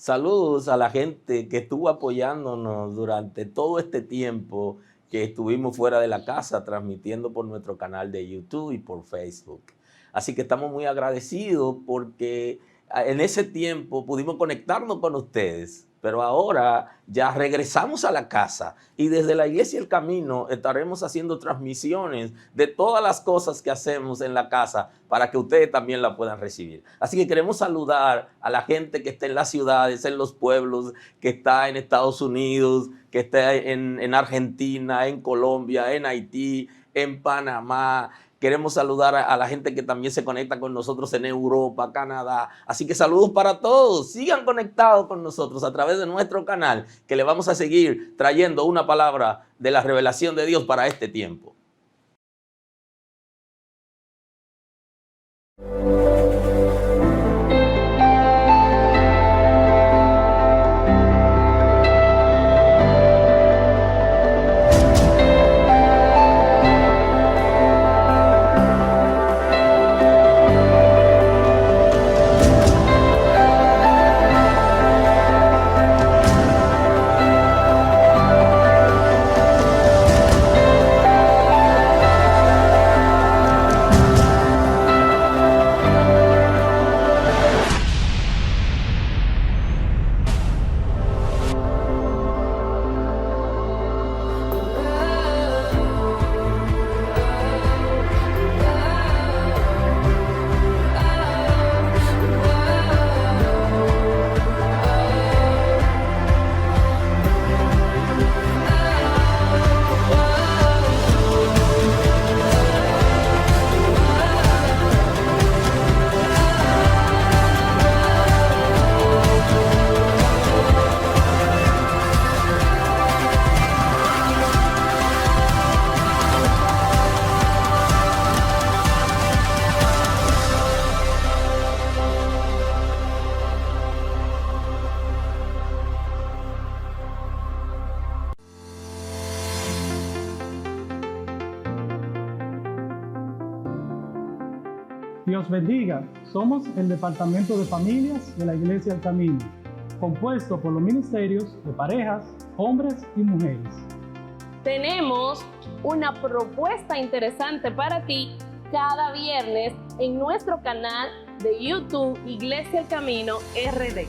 Saludos a la gente que estuvo apoyándonos durante todo este tiempo que estuvimos fuera de la casa, transmitiendo por nuestro canal de YouTube y por Facebook. Así que estamos muy agradecidos porque en ese tiempo pudimos conectarnos con ustedes, pero ahora ya regresamos a la casa y desde la Iglesia El Camino estaremos haciendo transmisiones de todas las cosas que hacemos en la casa para que ustedes también la puedan recibir. Así que queremos saludar a la gente que está en las ciudades, en los pueblos, que está en Estados Unidos, que está en Argentina, en Colombia, en Haití, en Panamá. Queremos saludar a la gente que también se conecta con nosotros en Europa, Canadá. Así que saludos para todos. Sigan conectados con nosotros a través de nuestro canal, que le vamos a seguir trayendo una palabra de la revelación de Dios para este tiempo. Dios bendiga. Somos el Departamento de Familias de la Iglesia El Camino, compuesto por los ministerios de parejas, hombres y mujeres. Tenemos una propuesta interesante para ti cada viernes en nuestro canal de YouTube Iglesia El Camino RD.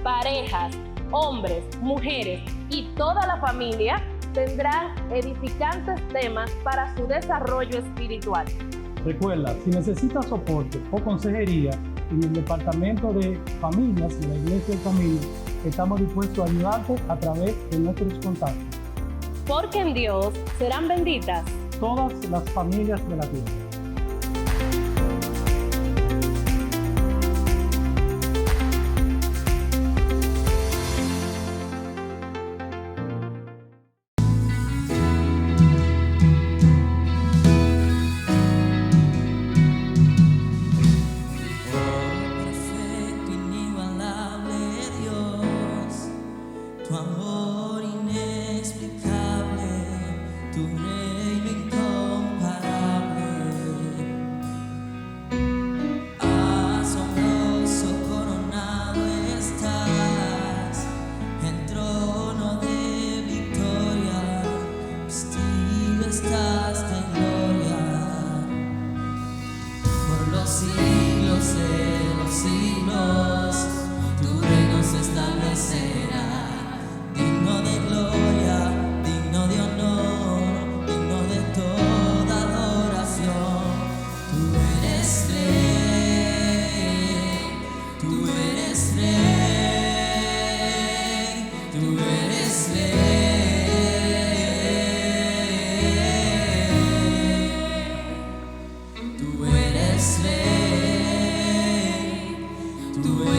Parejas, hombres, mujeres y toda la familia tendrán edificantes temas para su desarrollo espiritual. Recuerda, si necesitas soporte o consejería en el Departamento de Familias de la Iglesia El Camino, estamos dispuestos a ayudarte a través de nuestros contactos. Porque en Dios serán benditas todas las familias de la tierra. Tú eres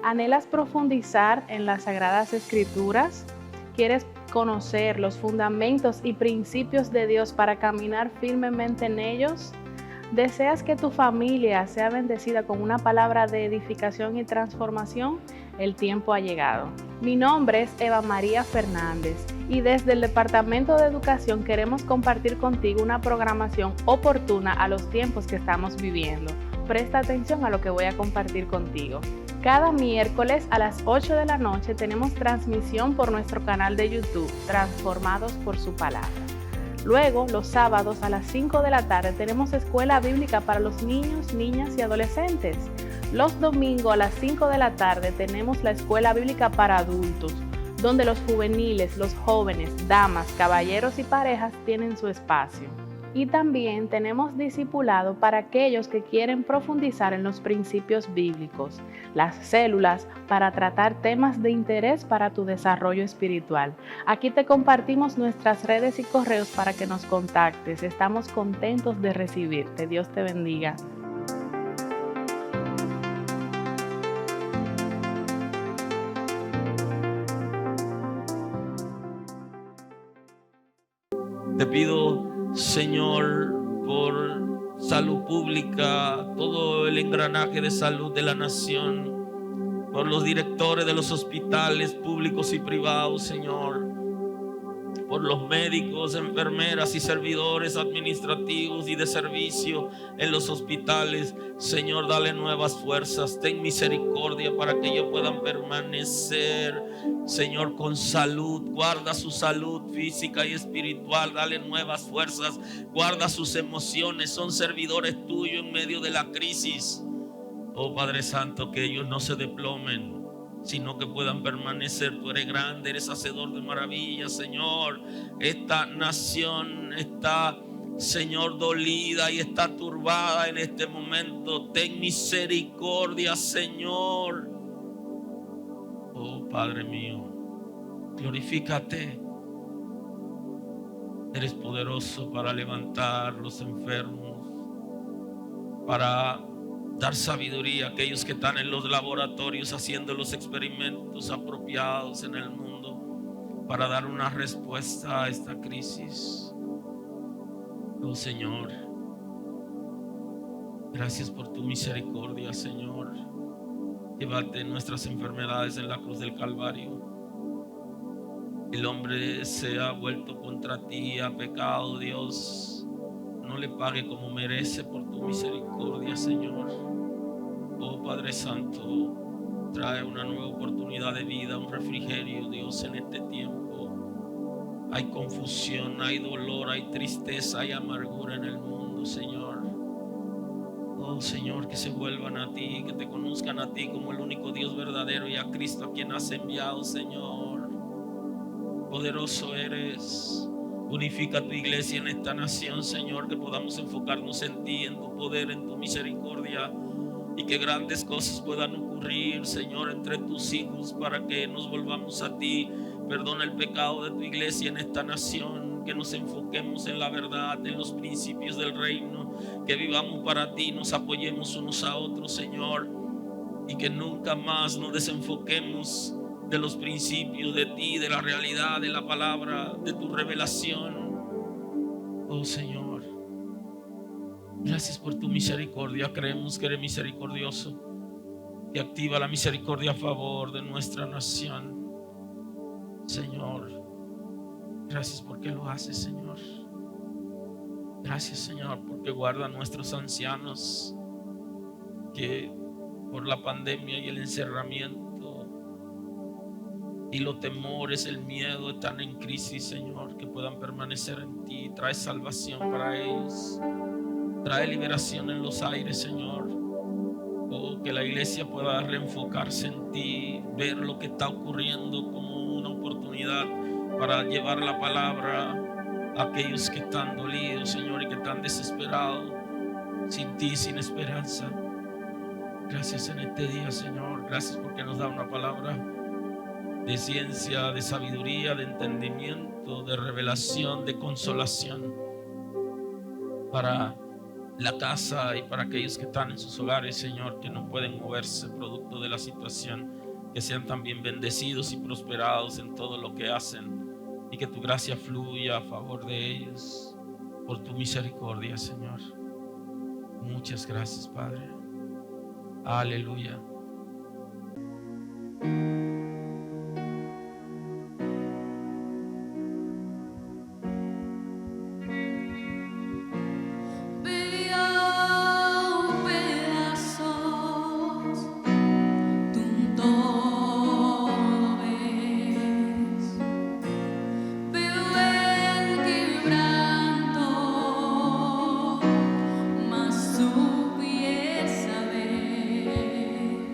¿Anhelas profundizar en las Sagradas Escrituras? ¿Quieres conocer los fundamentos y principios de Dios para caminar firmemente en ellos? ¿Deseas que tu familia sea bendecida con una palabra de edificación y transformación? El tiempo ha llegado. Mi nombre es Eva María Fernández y desde el Departamento de Educación queremos compartir contigo una programación oportuna a los tiempos que estamos viviendo. Presta atención a lo que voy a compartir contigo. Cada miércoles a las 8 de la noche tenemos transmisión por nuestro canal de YouTube, Transformados por su Palabra. Luego, los sábados a las 5 de la tarde tenemos escuela bíblica para los niños, niñas y adolescentes. Los domingos a las 5 de la tarde tenemos la escuela bíblica para adultos, donde los juveniles, los jóvenes, damas, caballeros y parejas tienen su espacio. Y también tenemos discipulado para aquellos que quieren profundizar en los principios bíblicos, las células para tratar temas de interés para tu desarrollo espiritual. Aquí te compartimos nuestras redes y correos para que nos contactes. Estamos contentos de recibirte. Dios te bendiga. Te pido, Señor, por salud pública, todo el engranaje de salud de la nación, por los directores de los hospitales públicos y privados, Señor, por los médicos, enfermeras y servidores administrativos y de servicio en los hospitales. Señor, dale nuevas fuerzas, ten misericordia para que ellos puedan permanecer, Señor, con salud. Guarda su salud física y espiritual, dale nuevas fuerzas, guarda sus emociones, son servidores tuyos en medio de la crisis. Oh Padre Santo, que ellos no se desplomen, sino que puedan permanecer. Tú eres grande, eres hacedor de maravillas, Señor. Esta nación está, Señor, dolida y está turbada en este momento. Ten misericordia, Señor. Oh Padre mío, glorifícate. Eres poderoso para levantar los enfermos, para dar sabiduría a aquellos que están en los laboratorios haciendo los experimentos apropiados en el mundo para dar una respuesta a esta crisis. Oh Señor, gracias por tu misericordia, Señor. Llévate nuestras enfermedades en la cruz del Calvario. El hombre se ha vuelto contra ti, ha pecado, Dios. No le pague como merece por tu misericordia, Señor. Oh Padre Santo, trae una nueva oportunidad de vida, un refrigerio, Dios, en este tiempo. Hay confusión, hay dolor, hay tristeza, hay amargura en el mundo, Señor. Oh Señor, que se vuelvan a ti, que te conozcan a ti como el único Dios verdadero y a Cristo a quien has enviado, Señor. Poderoso eres. Unifica tu iglesia en esta nación, Señor, que podamos enfocarnos en ti, en tu poder, en tu misericordia, y que grandes cosas puedan ocurrir, Señor, entre tus hijos, para que nos volvamos a ti. Perdona el pecado de tu iglesia en esta nación, que nos enfoquemos en la verdad, en los principios del reino, que vivamos para ti, nos apoyemos unos a otros, Señor, y que nunca más nos desenfoquemos de los principios de ti, de la realidad, de la palabra, de tu revelación. Oh Señor, gracias por tu misericordia. Creemos que eres misericordioso, que activa la misericordia a favor de nuestra nación. Señor, gracias porque lo haces, Señor. Gracias, Señor, porque guarda a nuestros ancianos que por la pandemia y el encerramiento y los temores, el miedo están en crisis, Señor, que puedan permanecer en ti. Trae salvación para ellos, trae liberación en los aires, Señor. Oh, que la iglesia pueda reenfocarse en ti, ver lo que está ocurriendo como una oportunidad para llevar la palabra a aquellos que están dolidos, Señor, y que están desesperados, sin ti, sin esperanza. Gracias en este día, Señor. Gracias porque nos da una palabra de ciencia, de sabiduría, de entendimiento, de revelación, de consolación, para la casa y para aquellos que están en sus hogares, Señor, que no pueden moverse producto de la situación, que sean también bendecidos y prosperados en todo lo que hacen y que tu gracia fluya a favor de ellos por tu misericordia, Señor. Muchas gracias, Padre. Aleluya. Mas tu pies saber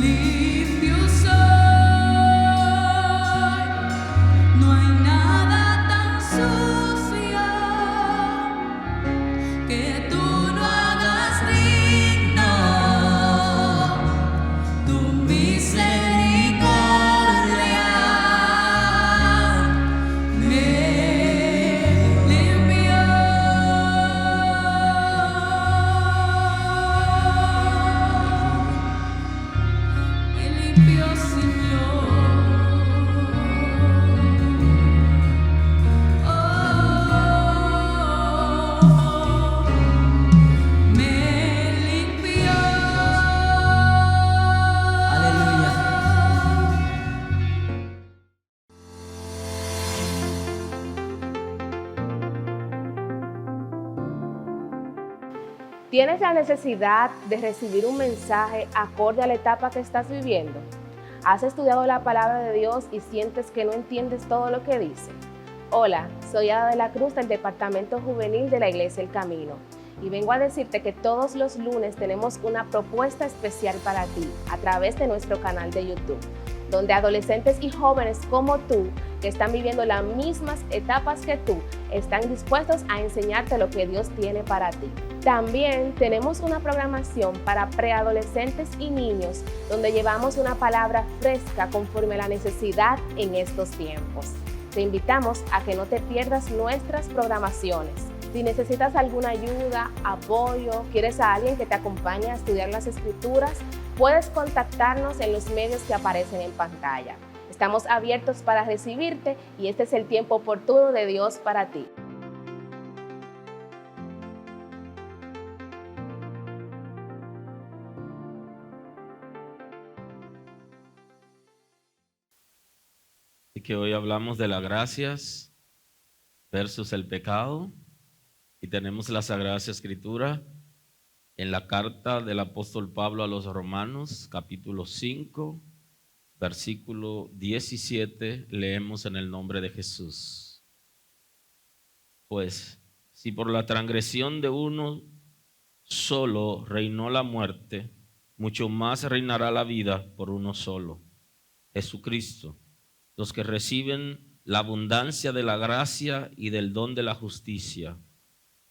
limpio soy. No hay nada tan sucio que tú no hagas digno. Tu misericordia me limpió. Me limpió, Señor. Oh, me limpió. Aleluya. ¿Tienes la necesidad de recibir un mensaje acorde a la etapa que estás viviendo? ¿Has estudiado la palabra de Dios y sientes que no entiendes todo lo que dice? Hola, soy Ada de la Cruz del Departamento Juvenil de la Iglesia El Camino y vengo a decirte que todos los lunes tenemos una propuesta especial para ti a través de nuestro canal de YouTube, donde adolescentes y jóvenes como tú, que están viviendo las mismas etapas que tú, están dispuestos a enseñarte lo que Dios tiene para ti. También tenemos una programación para preadolescentes y niños, donde llevamos una palabra fresca conforme a la necesidad en estos tiempos. Te invitamos a que no te pierdas nuestras programaciones. Si necesitas alguna ayuda, apoyo, quieres a alguien que te acompañe a estudiar las Escrituras, puedes contactarnos en los medios que aparecen en pantalla. Estamos abiertos para recibirte y este es el tiempo oportuno de Dios para ti. Así que hoy hablamos de las gracias versus el pecado y tenemos la Sagrada Escritura en la carta del apóstol Pablo a los Romanos, capítulo 5, versículo 17, leemos en el nombre de Jesús. Pues, si por la transgresión de uno solo reinó la muerte, mucho más reinará la vida por uno solo, Jesucristo. Los que reciben la abundancia de la gracia y del don de la justicia.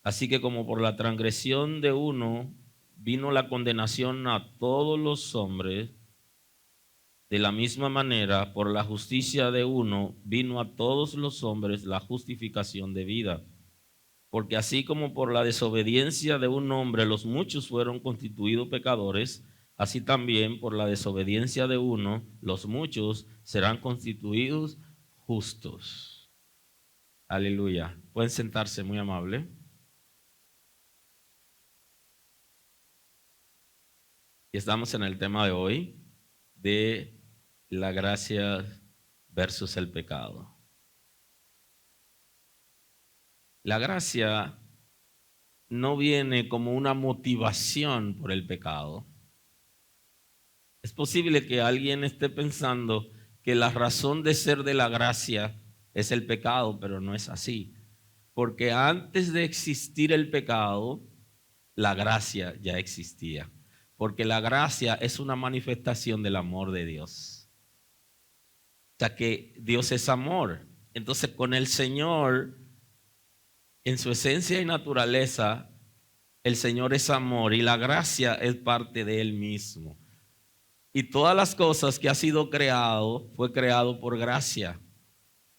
Así que como por la transgresión de uno vino la condenación a todos los hombres, de la misma manera, por la justicia de uno vino a todos los hombres la justificación de vida. Porque así como por la desobediencia de un hombre los muchos fueron constituidos pecadores, así también por la desobediencia de uno los muchos serán constituidos justos. Aleluya. Pueden sentarse, muy amable. Y estamos en el tema de hoy de la gracia versus el pecado. La gracia no viene como una motivación por el pecado. Es posible que alguien esté pensando que la razón de ser de la gracia es el pecado, pero no es así. Porque antes de existir el pecado, la gracia ya existía. Porque la gracia es una manifestación del amor de Dios. O sea que Dios es amor. Entonces con el Señor, en su esencia y naturaleza, el Señor es amor y la gracia es parte de Él mismo. Y todas las cosas que ha sido creado, fue creado por gracia.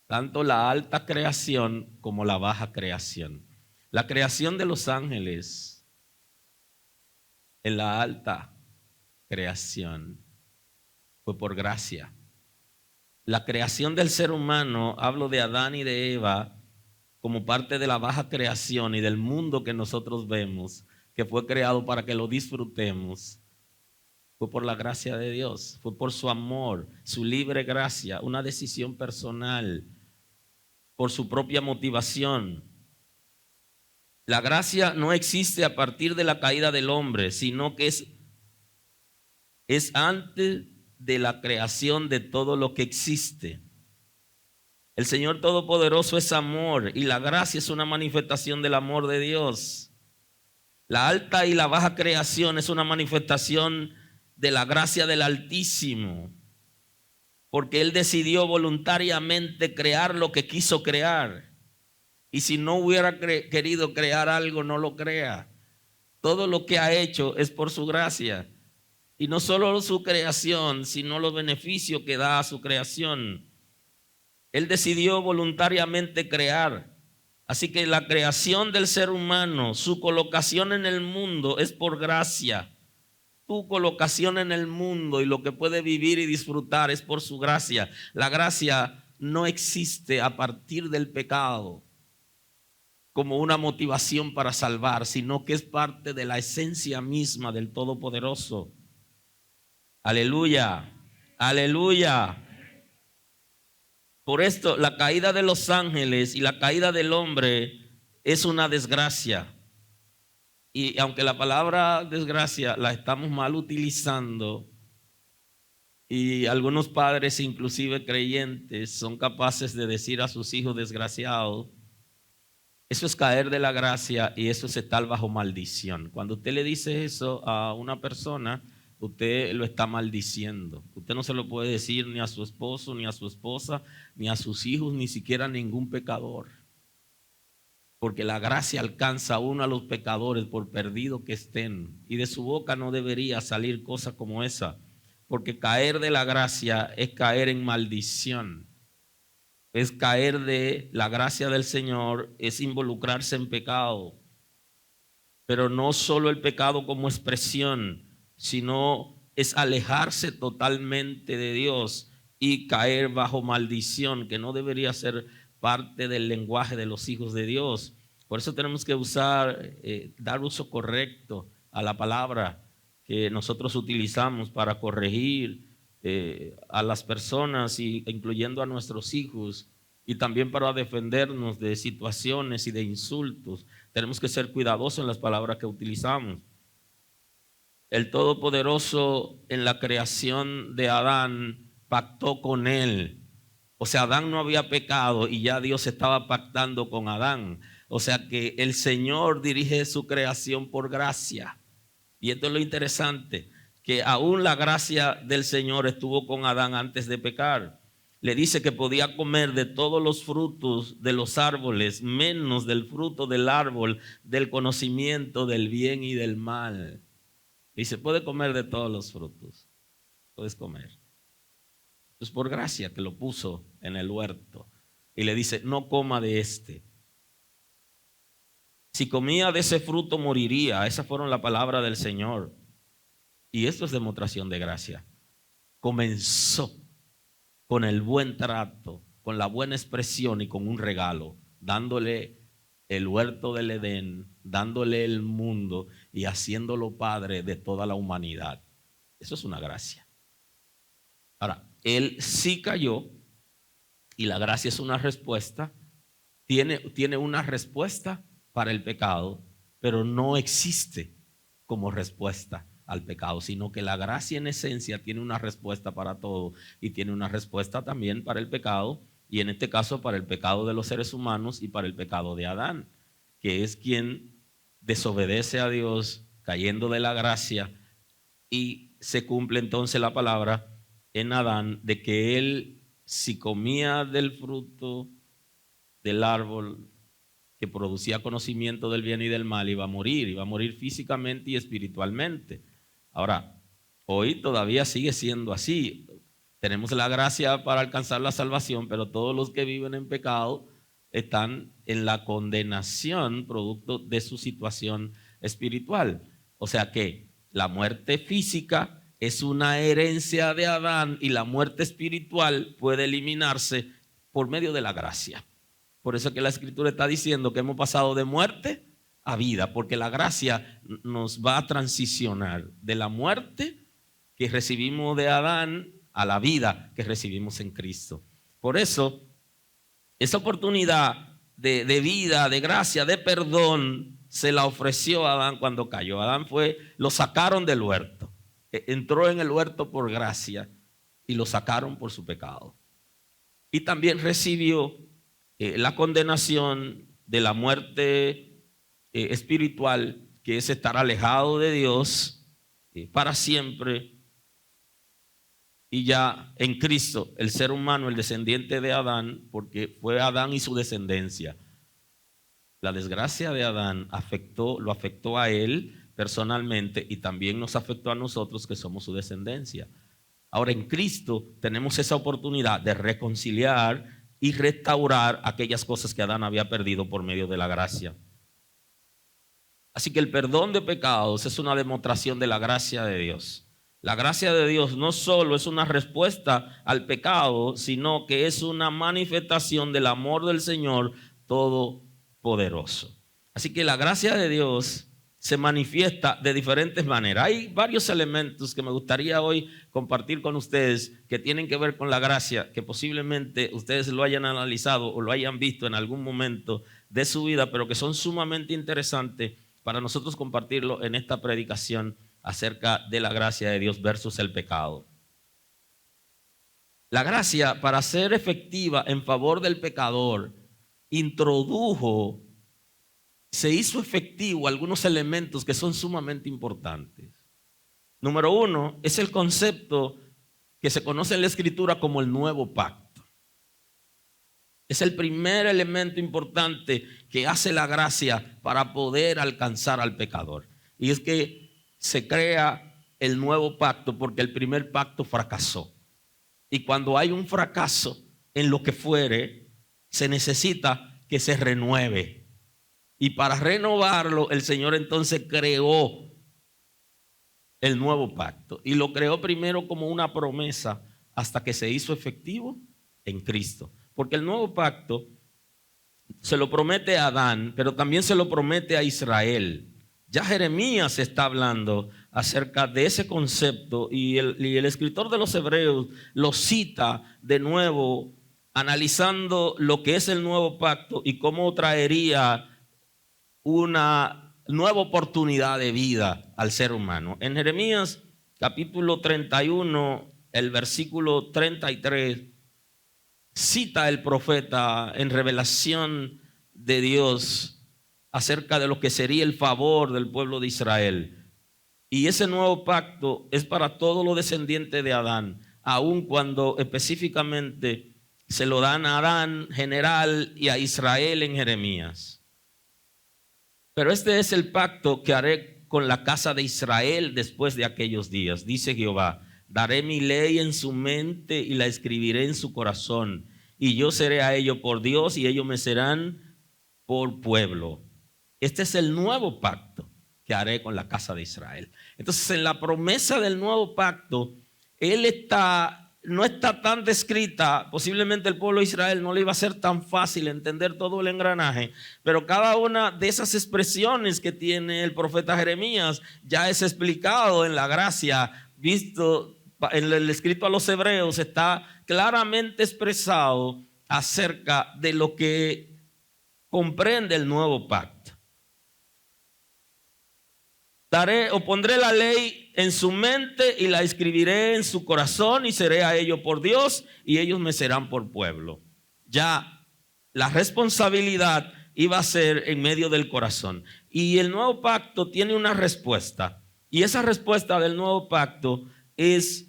Tanto la alta creación como la baja creación. La creación de los ángeles en la alta creación fue por gracia. La creación del ser humano, hablo de Adán y de Eva, como parte de la baja creación y del mundo que nosotros vemos, que fue creado para que lo disfrutemos, fue por la gracia de Dios, fue por su amor, su libre gracia, una decisión personal, por su propia motivación. La gracia no existe a partir de la caída del hombre, sino que es antes de la creación de todo lo que existe. El Señor Todopoderoso es amor y la gracia es una manifestación del amor de Dios. La alta y la baja creación es una manifestación de la gracia del Altísimo, porque Él decidió voluntariamente crear lo que quiso crear. Y si no hubiera querido crear algo, no lo crea. Todo lo que ha hecho es por su gracia. Y no solo su creación, sino los beneficios que da a su creación. Él decidió voluntariamente crear. Así que la creación del ser humano, su colocación en el mundo es por gracia. Tu colocación en el mundo y lo que puede vivir y disfrutar es por su gracia. La gracia no existe a partir del pecado como una motivación para salvar, sino que es parte de la esencia misma del Todopoderoso. Aleluya, aleluya. Por esto, la caída de los ángeles y la caída del hombre es una desgracia. Y aunque la palabra desgracia la estamos mal utilizando, y algunos padres, inclusive creyentes, son capaces de decir a sus hijos desgraciados, eso es caer de la gracia y eso es estar bajo maldición. Cuando usted le dice eso a una persona, usted lo está maldiciendo. Usted no se lo puede decir ni a su esposo, ni a su esposa, ni a sus hijos, ni siquiera a ningún pecador. Porque la gracia alcanza aún a los pecadores por perdido que estén. Y de su boca no debería salir cosa como esa. Porque caer de la gracia es caer en maldición. Es caer de la gracia del Señor, es involucrarse en pecado. Pero no solo el pecado como expresión, sino es alejarse totalmente de Dios y caer bajo maldición, que no debería ser parte del lenguaje de los hijos de Dios. Por eso tenemos que dar uso correcto a la palabra que nosotros utilizamos para corregir a las personas, incluyendo a nuestros hijos, y también para defendernos de situaciones y de insultos. Tenemos que ser cuidadosos en las palabras que utilizamos. El Todopoderoso en la creación de Adán pactó con él. O sea, Adán no había pecado y ya Dios estaba pactando con Adán. O sea que el Señor dirige su creación por gracia. Y esto es lo interesante, que aún la gracia del Señor estuvo con Adán antes de pecar. Le dice que podía comer de todos los frutos de los árboles, menos del fruto del árbol del conocimiento del bien y del mal. Dice, puede comer de todos los frutos. Puedes comer. Es por gracia que lo puso en el huerto. Y le dice, no coma de este. Si comía de ese fruto moriría. Esas fueron las palabras del Señor. Y esto es demostración de gracia. Comenzó con el buen trato, con la buena expresión y con un regalo, dándole el huerto del Edén, dándole el mundo y haciéndolo padre de toda la humanidad. Eso es una gracia. Ahora, él sí cayó y la gracia es una respuesta. Tiene una respuesta para el pecado, pero no existe como respuesta al pecado, sino que la gracia en esencia tiene una respuesta para todo y tiene una respuesta también para el pecado, y en este caso para el pecado de los seres humanos y para el pecado de Adán, que es quien desobedece a Dios cayendo de la gracia, y se cumple entonces la palabra en Adán de que él, si comía del fruto del árbol que producía conocimiento del bien y del mal, iba a morir físicamente y espiritualmente. Ahora, hoy todavía sigue siendo así. Tenemos la gracia para alcanzar la salvación, pero todos los que viven en pecado están en la condenación producto de su situación espiritual. O sea que la muerte física es una herencia de Adán y la muerte espiritual puede eliminarse por medio de la gracia. Por eso que la Escritura está diciendo que hemos pasado de muerte a vida, porque la gracia nos va a transicionar de la muerte que recibimos de Adán a la vida que recibimos en Cristo. Por eso, esa oportunidad de vida, de gracia, de perdón, se la ofreció a Adán cuando cayó. Adán lo sacaron del huerto. Entró en el huerto por gracia y lo sacaron por su pecado. Y también recibió la condenación de la muerte espiritual, que es estar alejado de Dios para siempre Y ya en Cristo, el ser humano, el descendiente de Adán, porque fue Adán y su descendencia. La desgracia de Adán lo afectó a él personalmente y también nos afectó a nosotros que somos su descendencia. Ahora en Cristo tenemos esa oportunidad de reconciliar y restaurar aquellas cosas que Adán había perdido por medio de la gracia. Así que el perdón de pecados es una demostración de la gracia de Dios. La gracia de Dios no solo es una respuesta al pecado, sino que es una manifestación del amor del Señor todopoderoso. Así que la gracia de Dios se manifiesta de diferentes maneras. Hay varios elementos que me gustaría hoy compartir con ustedes que tienen que ver con la gracia, que posiblemente ustedes lo hayan analizado o lo hayan visto en algún momento de su vida, pero que son sumamente interesantes para nosotros compartirlo en esta predicación acerca de la gracia de Dios versus el pecado. La gracia, para ser efectiva en favor del pecador, se hizo efectivo algunos elementos que son sumamente importantes. Número uno, es el concepto que se conoce en la Escritura como el nuevo pacto. Es el primer elemento importante que hace la gracia para poder alcanzar al pecador. Y es que se crea el nuevo pacto porque el primer pacto fracasó. Y cuando hay un fracaso en lo que fuere, se necesita que se renueve. Y para renovarlo, el Señor entonces creó el nuevo pacto. Y lo creó primero como una promesa hasta que se hizo efectivo en Cristo. Porque el nuevo pacto se lo promete a Adán, pero también se lo promete a Israel. Ya Jeremías está hablando acerca de ese concepto y el escritor de los Hebreos lo cita de nuevo, analizando lo que es el nuevo pacto y cómo traería una nueva oportunidad de vida al ser humano. En Jeremías capítulo 31, el versículo 33, cita el profeta en revelación de Dios acerca de lo que sería el favor del pueblo de Israel. Y ese nuevo pacto es para todos los descendientes de Adán, aun cuando específicamente se lo dan a Adán general y a Israel en Jeremías. Pero este es el pacto que haré con la casa de Israel después de aquellos días, dice Jehová. Daré mi ley en su mente y la escribiré en su corazón. Y yo seré a ellos por Dios y ellos me serán por pueblo. Este es el nuevo pacto que haré con la casa de Israel. Entonces, en la promesa del nuevo pacto, no está tan descrita. Posiblemente el pueblo de Israel no le iba a ser tan fácil entender todo el engranaje, pero cada una de esas expresiones que tiene el profeta Jeremías ya es explicado en la gracia, visto en el escrito a los Hebreos, está claramente expresado acerca de lo que comprende el nuevo pacto. Pondré la ley en su mente y la escribiré en su corazón y seré a ellos por Dios y ellos me serán por pueblo. Ya la responsabilidad iba a ser en medio del corazón. Y el nuevo pacto tiene una respuesta. Y esa respuesta del nuevo pacto es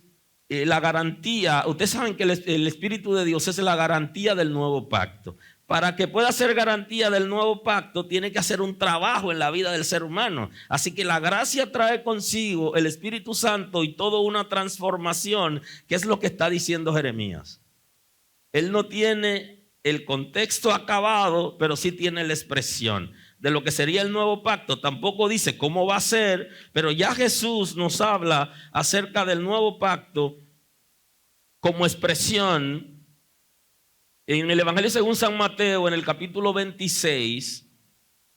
la garantía. Ustedes saben que el Espíritu de Dios es la garantía del nuevo pacto. Para que pueda ser garantía del nuevo pacto, tiene que hacer un trabajo en la vida del ser humano. Así que la gracia trae consigo el Espíritu Santo y toda una transformación, que es lo que está diciendo Jeremías. Él no tiene el contexto acabado, pero sí tiene la expresión de lo que sería el nuevo pacto. Tampoco dice cómo va a ser, pero ya Jesús nos habla acerca del nuevo pacto como expresión. En el Evangelio según San Mateo, en el capítulo 26,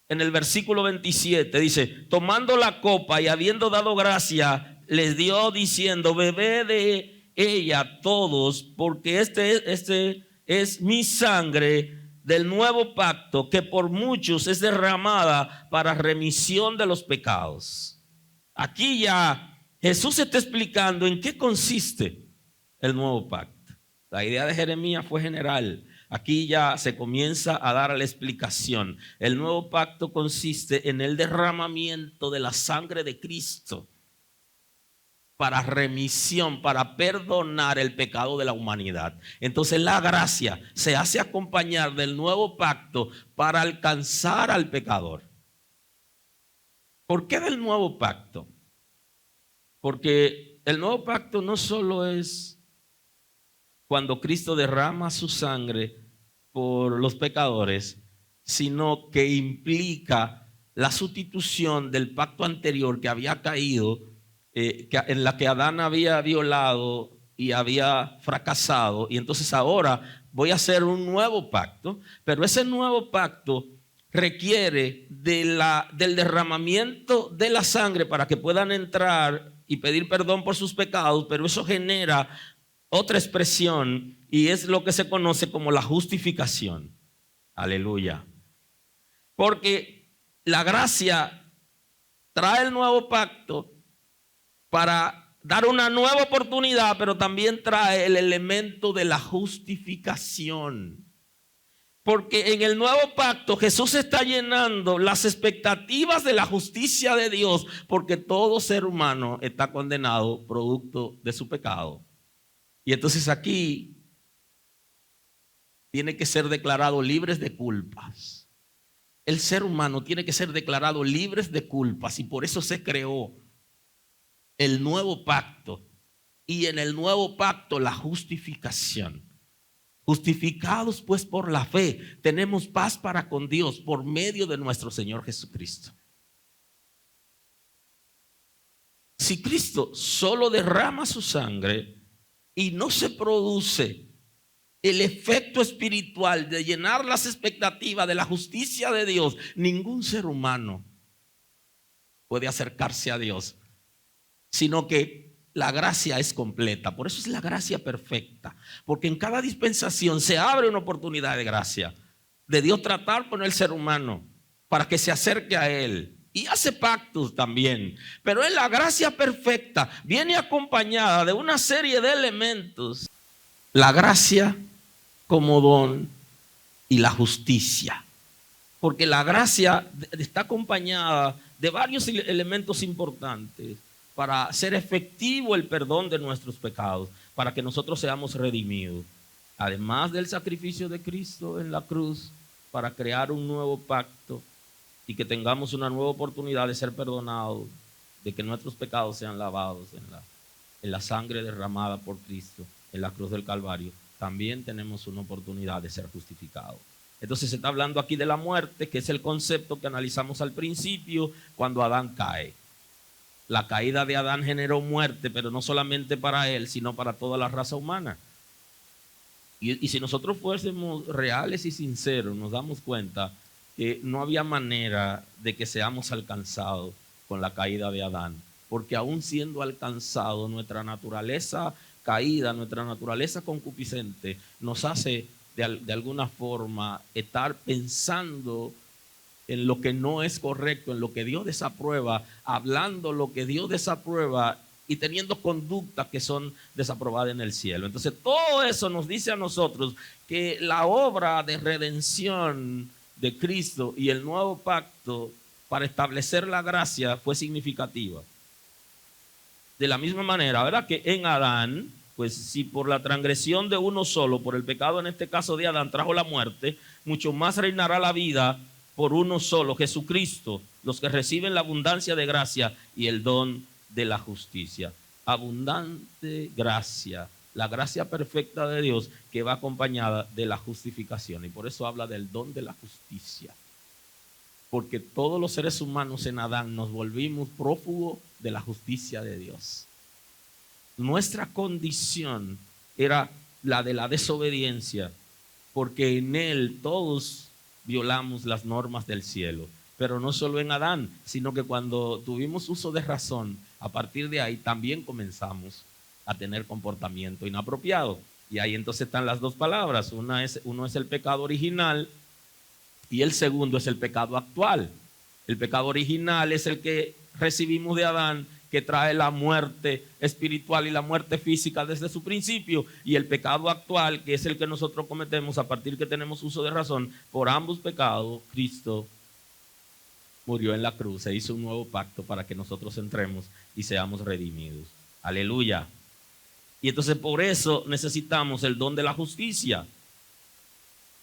en el versículo 27, dice: tomando la copa y habiendo dado gracia, les dio diciendo: bebed de ella todos, porque este es mi sangre del nuevo pacto, que por muchos es derramada para remisión de los pecados. Aquí ya Jesús está explicando en qué consiste el nuevo pacto. La idea de Jeremías fue general. Aquí ya se comienza a dar la explicación. El nuevo pacto consiste en el derramamiento de la sangre de Cristo. para remisión, para perdonar el pecado de la humanidad. Entonces la gracia se hace acompañar del nuevo pacto para alcanzar al pecador. ¿Por qué del nuevo pacto? Porque el nuevo pacto no solo es cuando Cristo derrama su sangre por los pecadores, sino que implica la sustitución del pacto anterior que había caído, en la que Adán había violado y había fracasado. Y entonces ahora voy a hacer un nuevo pacto, pero ese nuevo pacto requiere del derramamiento de la sangre para que puedan entrar y pedir perdón por sus pecados, pero eso genera otra expresión y es lo que se conoce como la justificación. Aleluya. Porque la gracia trae el nuevo pacto para dar una nueva oportunidad, pero también trae el elemento de la justificación. Porque en el nuevo pacto Jesús está llenando las expectativas de la justicia de Dios, porque todo ser humano está condenado producto de su pecado. Y entonces aquí tiene que ser declarado libres de culpas. El ser humano tiene que ser declarado libres de culpas y por eso se creó el nuevo pacto. Y en el nuevo pacto la justificación. Justificados pues por la fe, tenemos paz para con Dios por medio de nuestro Señor Jesucristo. Si Cristo solo derrama su sangre y no se produce el efecto espiritual de llenar las expectativas de la justicia de Dios, ningún ser humano puede acercarse a Dios, sino que la gracia es completa. Por eso es la gracia perfecta, porque en cada dispensación se abre una oportunidad de gracia, de Dios tratar con el ser humano para que se acerque a Él. Y hace pactos también, pero en la gracia perfecta viene acompañada de una serie de elementos. La gracia como don y la justicia. Porque la gracia está acompañada de varios elementos importantes para hacer efectivo el perdón de nuestros pecados, para que nosotros seamos redimidos. Además del sacrificio de Cristo en la cruz, para crear un nuevo pacto y que tengamos una nueva oportunidad de ser perdonados, de que nuestros pecados sean lavados en la sangre derramada por Cristo en la cruz del Calvario, también tenemos una oportunidad de ser justificados. Entonces se está hablando aquí de la muerte, que es el concepto que analizamos al principio cuando Adán cae. La caída de Adán generó muerte, pero no solamente para él, sino para toda la raza humana. Y si nosotros fuésemos reales y sinceros, nos damos cuenta que no había manera de que seamos alcanzados con la caída de Adán, porque aún siendo alcanzado, nuestra naturaleza caída, nuestra naturaleza concupiscente nos hace de alguna forma estar pensando en lo que no es correcto, en lo que Dios desaprueba, hablando lo que Dios desaprueba y teniendo conductas que son desaprobadas en el cielo. Entonces todo eso nos dice a nosotros que la obra de redención de Cristo y el nuevo pacto para establecer la gracia fue significativa. De la misma manera, ¿verdad? Que en Adán, pues si por la transgresión de uno solo, por el pecado en este caso de Adán trajo la muerte, mucho más reinará la vida por uno solo, Jesucristo, los que reciben la abundancia de gracia y el don de la justicia. Abundante gracia, la gracia perfecta de Dios que va acompañada de la justificación. Y por eso habla del don de la justicia. Porque todos los seres humanos en Adán nos volvimos prófugos de la justicia de Dios. Nuestra condición era la de la desobediencia, porque en él todos violamos las normas del cielo. Pero no solo en Adán, sino que cuando tuvimos uso de razón, a partir de ahí también comenzamos a tener comportamiento inapropiado. Y ahí entonces están las dos palabras. Uno es el pecado original y el segundo es el pecado actual. El pecado original es el que recibimos de Adán, que trae la muerte espiritual y la muerte física desde su principio, y el pecado actual, que es el que nosotros cometemos a partir que tenemos uso de razón. Por ambos pecados, Cristo murió en la cruz, se hizo un nuevo pacto para que nosotros entremos y seamos redimidos. Aleluya. Y entonces por eso necesitamos el don de la justicia,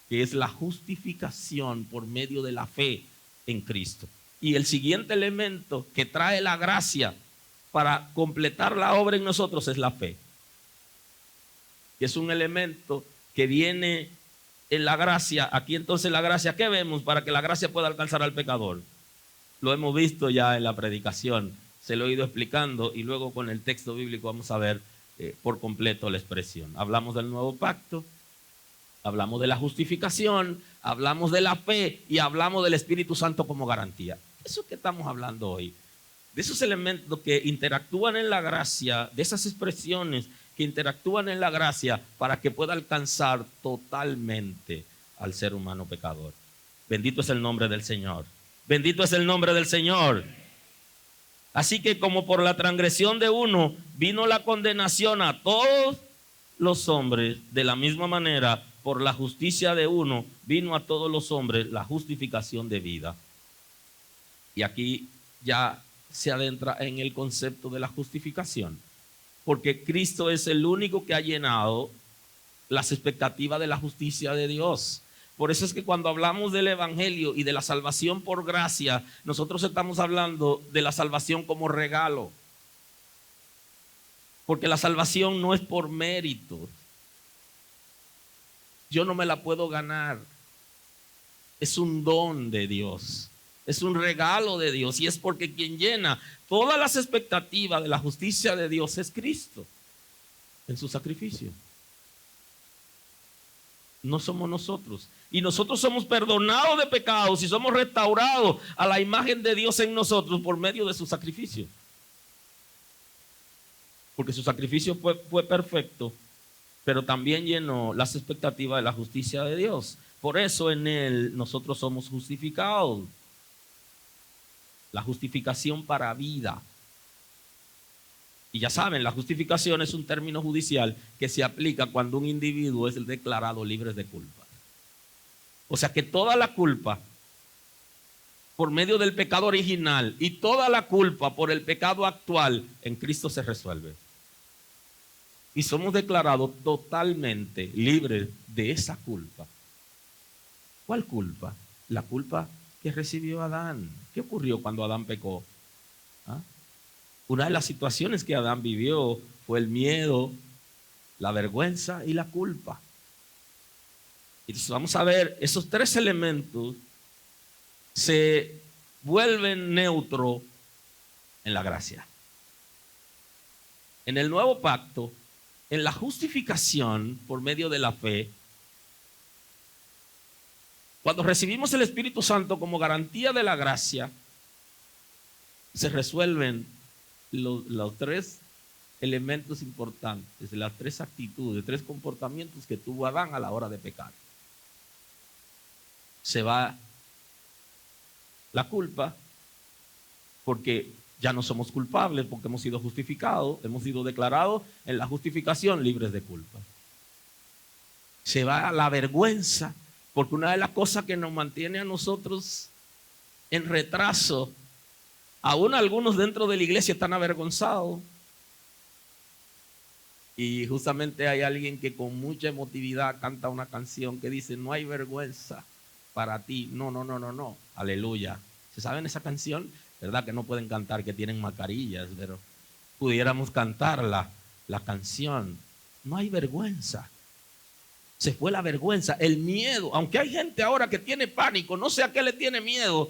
que es la justificación por medio de la fe en Cristo. Y el siguiente elemento que trae la gracia para completar la obra en nosotros es la fe. Que es un elemento que viene en la gracia. Aquí entonces la gracia, ¿qué vemos para que la gracia pueda alcanzar al pecador? Lo hemos visto ya en la predicación, se lo he ido explicando y luego con el texto bíblico vamos a ver por completo la expresión. Hablamos del nuevo pacto, hablamos de la justificación, hablamos de la fe y hablamos del Espíritu Santo como garantía. Eso que estamos hablando hoy, de esos elementos que interactúan en la gracia, de esas expresiones que interactúan en la gracia para que pueda alcanzar totalmente al ser humano pecador. Bendito es el nombre del Señor. Bendito es el nombre del Señor. Así que como por la transgresión de uno vino la condenación a todos los hombres, de la misma manera por la justicia de uno vino a todos los hombres la justificación de vida. Y aquí ya se adentra en el concepto de la justificación, porque Cristo es el único que ha llenado las expectativas de la justicia de Dios. Por eso es que cuando hablamos del evangelio y de la salvación por gracia, nosotros estamos hablando de la salvación como regalo. Porque la salvación no es por mérito. Yo no me la puedo ganar. Es un don de Dios. Es un regalo de Dios. Y es porque quien llena todas las expectativas de la justicia de Dios es Cristo en su sacrificio. No somos nosotros. Y nosotros somos perdonados de pecados y somos restaurados a la imagen de Dios en nosotros por medio de su sacrificio. Porque su sacrificio fue perfecto, pero también llenó las expectativas de la justicia de Dios. Por eso en Él nosotros somos justificados. La justificación para vida. Y ya saben, la justificación es un término judicial que se aplica cuando un individuo es declarado libre de culpa. O sea que toda la culpa por medio del pecado original y toda la culpa por el pecado actual en Cristo se resuelve. Y somos declarados totalmente libres de esa culpa. ¿Cuál culpa? La culpa que recibió Adán. ¿Qué ocurrió cuando Adán pecó? Una de las situaciones que Adán vivió fue el miedo, la vergüenza y la culpa. Entonces vamos a ver, esos tres elementos se vuelven neutros en la gracia. En el nuevo pacto, en la justificación por medio de la fe, cuando recibimos el Espíritu Santo como garantía de la gracia, se resuelven los tres elementos importantes, las tres actitudes, tres comportamientos que tuvo Adán a la hora de pecar. Se va la culpa, porque ya no somos culpables, porque hemos sido justificados, hemos sido declarados en la justificación libres de culpa. Se va la vergüenza, porque una de las cosas que nos mantiene a nosotros en retraso, aún algunos dentro de la iglesia están avergonzados. Y justamente hay alguien que con mucha emotividad canta una canción que dice: no hay vergüenza para ti. No. Aleluya. ¿Se saben esa canción? ¿Verdad que no pueden cantar, que tienen mascarillas? Pero pudiéramos cantar la canción. No hay vergüenza. Se fue la vergüenza, el miedo. Aunque hay gente ahora que tiene pánico, no sé a qué le tiene miedo.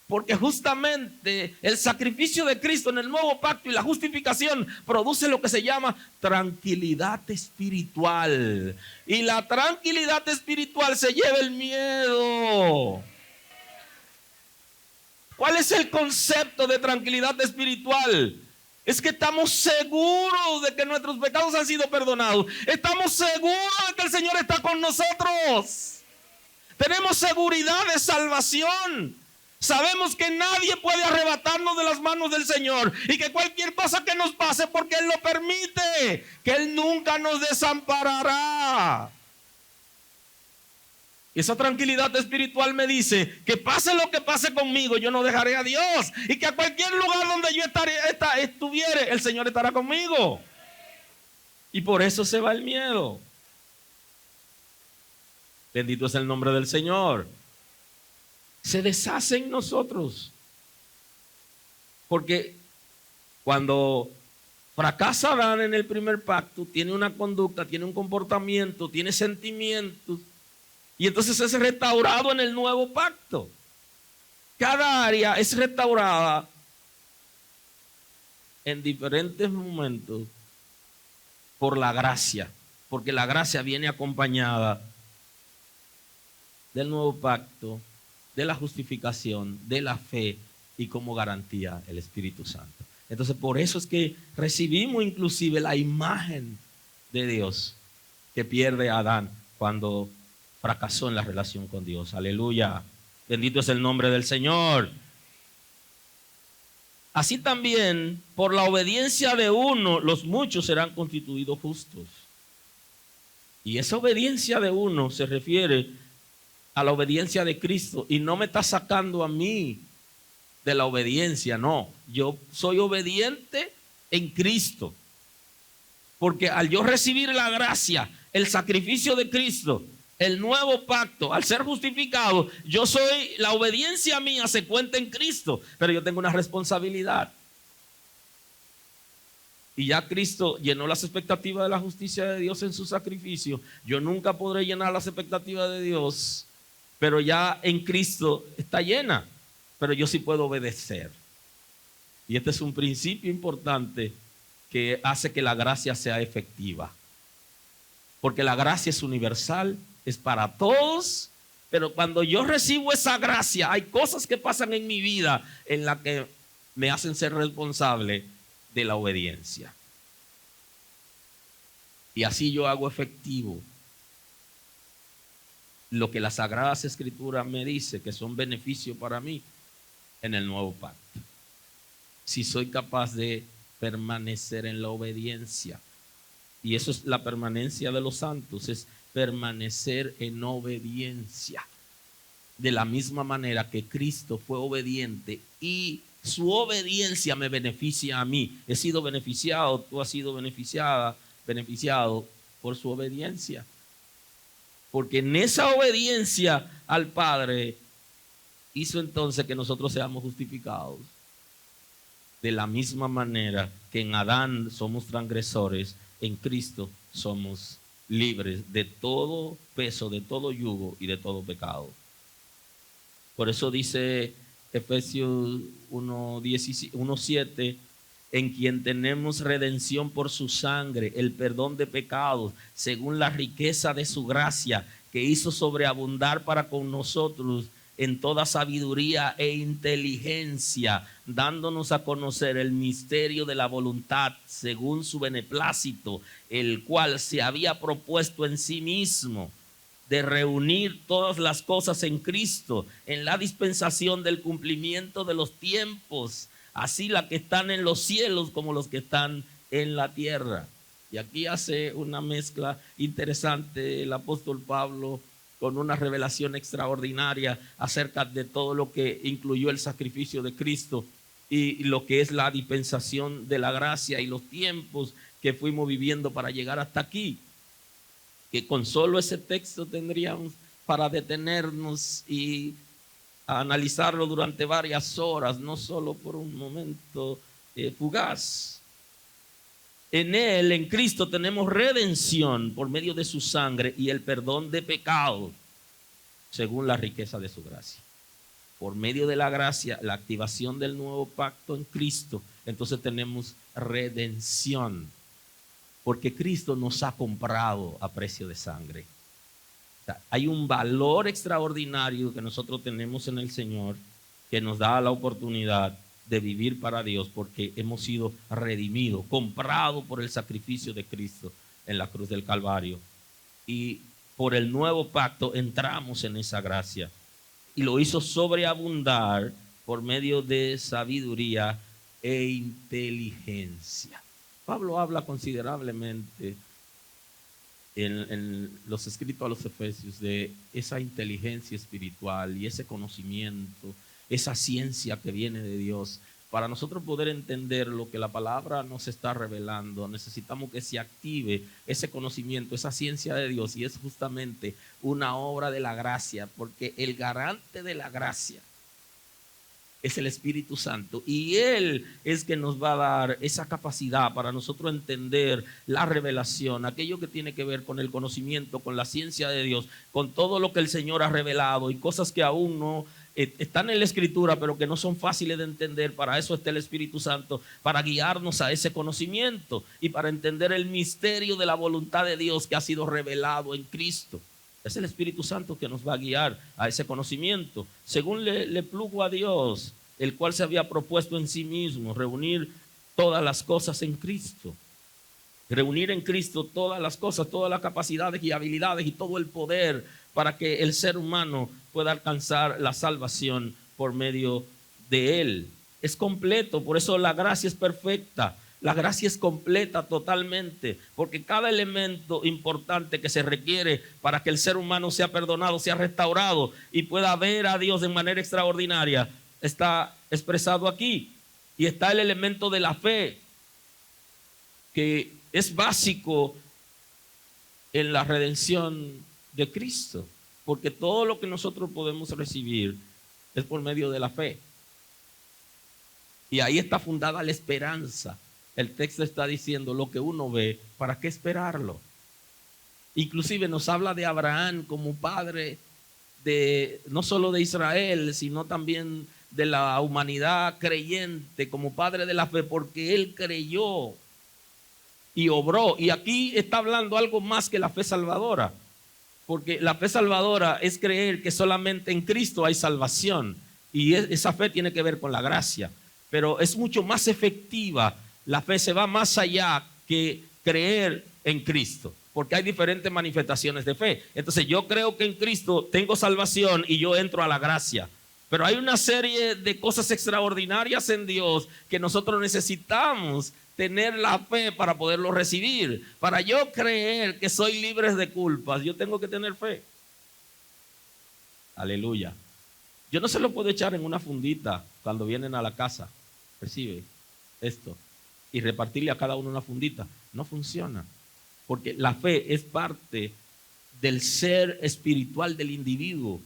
Porque justamente el sacrificio de Cristo en el nuevo pacto y la justificación produce lo que se llama tranquilidad espiritual. Y la tranquilidad espiritual se lleva el miedo. ¿Cuál es el concepto de tranquilidad espiritual? Es que estamos seguros de que nuestros pecados han sido perdonados. Estamos seguros de que el Señor está con nosotros. Tenemos seguridad de salvación. Sabemos que nadie puede arrebatarnos de las manos del Señor y que cualquier cosa que nos pase, porque Él lo permite, que Él nunca nos desamparará. Esa tranquilidad espiritual me dice que pase lo que pase conmigo, yo no dejaré a Dios. Y que a cualquier lugar donde yo estuviere, el Señor estará conmigo. Y por eso se va el miedo. Bendito es el nombre del Señor. Se deshace en nosotros. Porque cuando fracasa Adán en el primer pacto, tiene una conducta, tiene un comportamiento, tiene sentimientos. Y entonces es restaurado en el nuevo pacto. Cada área es restaurada en diferentes momentos por la gracia. Porque la gracia viene acompañada del nuevo pacto, de la justificación, de la fe y como garantía el Espíritu Santo. Entonces por eso es que recibimos inclusive la imagen de Dios que pierde Adán cuando fracasó en la relación con Dios. Aleluya. Bendito es el nombre del Señor. Así también, por la obediencia de uno, los muchos serán constituidos justos. Y esa obediencia de uno se refiere a la obediencia de Cristo. Y no me está sacando a mí de la obediencia, no. Yo soy obediente en Cristo. Porque al yo recibir la gracia, el sacrificio de Cristo, el nuevo pacto, al ser justificado, la obediencia mía se cuenta en Cristo, pero yo tengo una responsabilidad. Y ya Cristo llenó las expectativas de la justicia de Dios en su sacrificio. Yo nunca podré llenar las expectativas de Dios, pero ya en Cristo está llena, pero yo sí puedo obedecer. Y este es un principio importante que hace que la gracia sea efectiva. Porque la gracia es universal, es para todos, pero cuando yo recibo esa gracia, hay cosas que pasan en mi vida en las que me hacen ser responsable de la obediencia. Y así yo hago efectivo lo que las Sagradas Escrituras me dice que son beneficios para mí en el nuevo pacto. Si soy capaz de permanecer en la obediencia. Y eso es la permanencia de los santos, es permanecer en obediencia. De la misma manera que Cristo fue obediente y su obediencia me beneficia a mí. He sido beneficiado, tú has sido beneficiado por su obediencia. Porque en esa obediencia al Padre hizo entonces que nosotros seamos justificados. De la misma manera que en Adán somos transgresores, en Cristo somos libres de todo peso, de todo yugo y de todo pecado. Por eso dice Efesios 1:7, en quien tenemos redención por su sangre, el perdón de pecados, según la riqueza de su gracia, que hizo sobreabundar para con nosotros en toda sabiduría e inteligencia, dándonos a conocer el misterio de la voluntad según su beneplácito, el cual se había propuesto en sí mismo de reunir todas las cosas en Cristo, en la dispensación del cumplimiento de los tiempos, así las que están en los cielos como los que están en la tierra. Y aquí hace una mezcla interesante el apóstol Pablo con una revelación extraordinaria acerca de todo lo que incluyó el sacrificio de Cristo y lo que es la dispensación de la gracia y los tiempos que fuimos viviendo para llegar hasta aquí. Que con solo ese texto tendríamos para detenernos y analizarlo durante varias horas, no solo por un momento fugaz. En Él, en Cristo, tenemos redención por medio de su sangre y el perdón de pecados, según la riqueza de su gracia. Por medio de la gracia, la activación del nuevo pacto en Cristo, entonces tenemos redención, porque Cristo nos ha comprado a precio de sangre. O sea, hay un valor extraordinario que nosotros tenemos en el Señor que nos da la oportunidad de vivir para Dios, porque hemos sido redimidos, comprados por el sacrificio de Cristo en la cruz del Calvario. Y por el nuevo pacto entramos en esa gracia. Y lo hizo sobreabundar por medio de sabiduría e inteligencia. Pablo habla considerablemente en los escritos a los Efesios de esa inteligencia espiritual y ese conocimiento, esa ciencia que viene de Dios. Para nosotros poder entender lo que la palabra nos está revelando, necesitamos que se active ese conocimiento, esa ciencia de Dios, y es justamente una obra de la gracia, porque el garante de la gracia es el Espíritu Santo, y Él es que nos va a dar esa capacidad para nosotros entender la revelación, aquello que tiene que ver con el conocimiento, con la ciencia de Dios, con todo lo que el Señor ha revelado y cosas que aún no están en la Escritura, pero que no son fáciles de entender. Para eso está el Espíritu Santo, para guiarnos a ese conocimiento y para entender el misterio de la voluntad de Dios que ha sido revelado en Cristo. Es el Espíritu Santo que nos va a guiar a ese conocimiento, según le plugo a Dios, el cual se había propuesto en sí mismo, reunir todas las cosas en Cristo. Reunir en Cristo todas las cosas, todas las capacidades y habilidades y todo el poder para que el ser humano pueda alcanzar la salvación por medio de Él. Es completo, por eso la gracia es perfecta. La gracia es completa totalmente, porque cada elemento importante que se requiere para que el ser humano sea perdonado, sea restaurado y pueda ver a Dios de manera extraordinaria, está expresado aquí. Y está el elemento de la fe, que es básico en la redención de Cristo, porque todo lo que nosotros podemos recibir es por medio de la fe. Y ahí está fundada la esperanza. El texto está diciendo lo que uno ve, ¿para qué esperarlo? Inclusive nos habla de Abraham como padre de no solo de Israel, sino también de la humanidad creyente, como padre de la fe, porque él creyó y obró. Y aquí está hablando algo más que la fe salvadora, porque la fe salvadora es creer que solamente en Cristo hay salvación, y esa fe tiene que ver con la gracia, pero es mucho más efectiva. La fe se va más allá que creer en Cristo, porque hay diferentes manifestaciones de fe. Entonces yo creo que en Cristo tengo salvación y yo entro a la gracia. Pero hay una serie de cosas extraordinarias en Dios que nosotros necesitamos tener la fe para poderlo recibir. Para yo creer que soy libre de culpas, yo tengo que tener fe. Aleluya. Yo no se lo puedo echar en una fundita cuando vienen a la casa. Recibe esto y repartirle a cada uno una fundita. No funciona, porque la fe es parte del ser espiritual del individuo.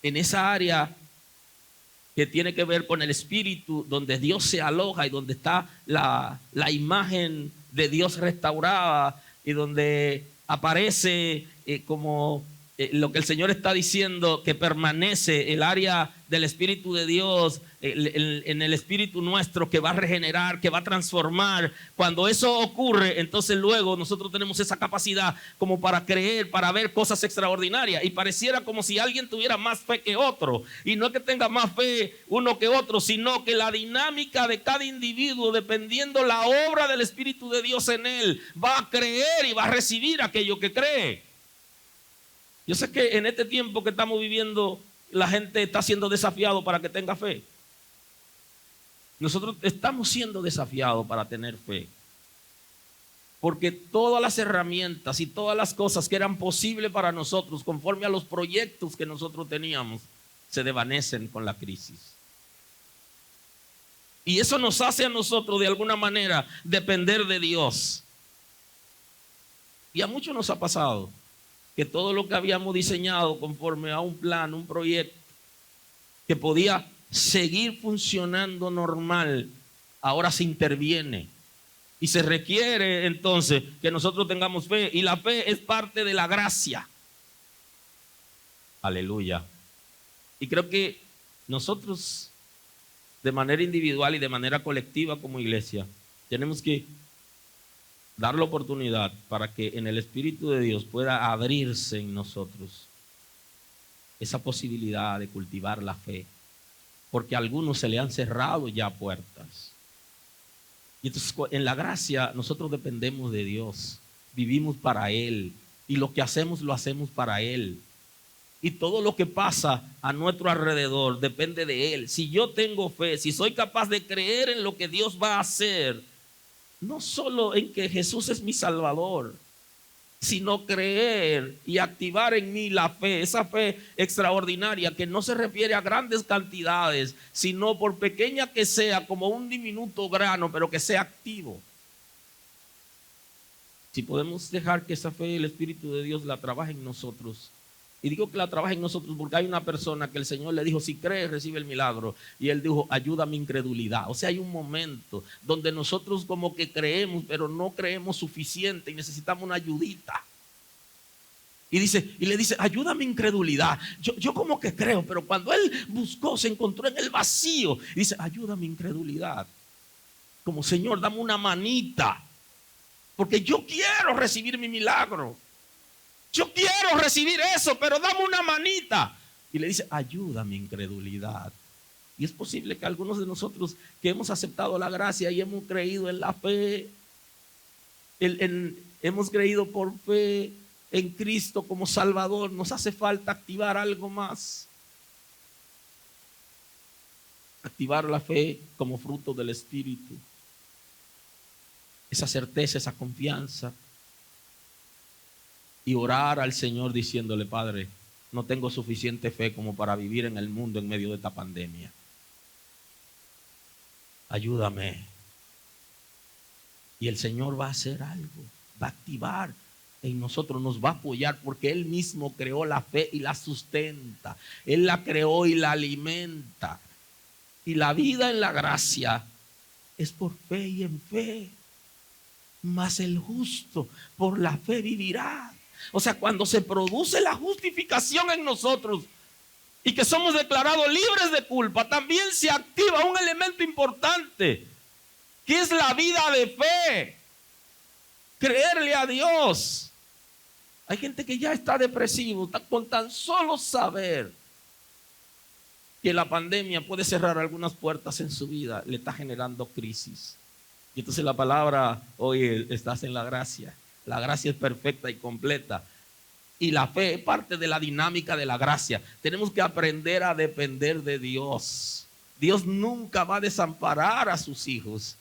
En esa área que tiene que ver con el espíritu, donde Dios se aloja y donde está la imagen de Dios restaurada y donde aparece como lo que el Señor está diciendo, que permanece el área del Espíritu de Dios en el espíritu nuestro, que va a regenerar, que va a transformar. Cuando eso ocurre, entonces luego nosotros tenemos esa capacidad como para creer, para ver cosas extraordinarias, y pareciera como si alguien tuviera más fe que otro, y no es que tenga más fe uno que otro, sino que la dinámica de cada individuo, dependiendo la obra del Espíritu de Dios en él, va a creer y va a recibir aquello que cree. Yo sé que en este tiempo que estamos viviendo, la gente está siendo desafiado para que tenga fe. Nosotros estamos siendo desafiados para tener fe, porque todas las herramientas y todas las cosas que eran posibles para nosotros, conforme a los proyectos que nosotros teníamos, se desvanecen con la crisis. Y eso nos hace a nosotros de alguna manera depender de Dios. Y a muchos nos ha pasado que todo lo que habíamos diseñado conforme a un plan, un proyecto que podía seguir funcionando normal, ahora se interviene y se requiere entonces que nosotros tengamos fe, y la fe es parte de la gracia. Aleluya. Y creo que nosotros, de manera individual y de manera colectiva como iglesia, tenemos que dar la oportunidad para que en el Espíritu de Dios pueda abrirse en nosotros esa posibilidad de cultivar la fe, porque a algunos se le han cerrado ya puertas. Y entonces en la gracia nosotros dependemos de Dios, vivimos para Él, y lo que hacemos lo hacemos para Él, y todo lo que pasa a nuestro alrededor depende de Él. Si yo tengo fe, si soy capaz de creer en lo que Dios va a hacer, no solo en que Jesús es mi Salvador, sino creer y activar en mí la fe, esa fe extraordinaria que no se refiere a grandes cantidades, sino por pequeña que sea, como un diminuto grano, pero que sea activo. Si podemos dejar que esa fe, el Espíritu de Dios la trabaje en nosotros. Y digo que la trabaje en nosotros porque hay una persona que el Señor le dijo, si crees, recibe el milagro. Y él dijo, ayuda a mi incredulidad. O sea, hay un momento donde nosotros como que creemos, pero no creemos suficiente y necesitamos una ayudita. Y le dice, ayuda a mi incredulidad. Yo como que creo, pero cuando él buscó, se encontró en el vacío. Y dice, ayuda a mi incredulidad. Como, Señor, dame una manita. Porque yo quiero recibir mi milagro. Yo quiero recibir eso, pero dame una manita. Y le dice, ayuda a mi incredulidad. Y es posible que algunos de nosotros que hemos aceptado la gracia y hemos creído en la fe, hemos creído por fe en Cristo como Salvador, nos hace falta activar algo más. Activar la fe como fruto del Espíritu. Esa certeza, esa confianza. Y orar al Señor diciéndole, Padre, no tengo suficiente fe como para vivir en el mundo en medio de esta pandemia. Ayúdame. Y el Señor va a hacer algo, va a activar en nosotros, nos va a apoyar porque Él mismo creó la fe y la sustenta. Él la creó y la alimenta. Y la vida en la gracia es por fe y en fe. Mas el justo por la fe vivirá. O sea, cuando se produce la justificación en nosotros y que somos declarados libres de culpa, también se activa un elemento importante, que es la vida de fe. Creerle a Dios. Hay gente que ya está depresivo con tan solo saber que la pandemia puede cerrar algunas puertas en su vida, le está generando crisis. Y entonces la palabra, hoy estás en la gracia. La gracia es perfecta y completa. Y la fe es parte de la dinámica de la gracia. Tenemos que aprender a depender de Dios. Dios nunca va a desamparar a sus hijos.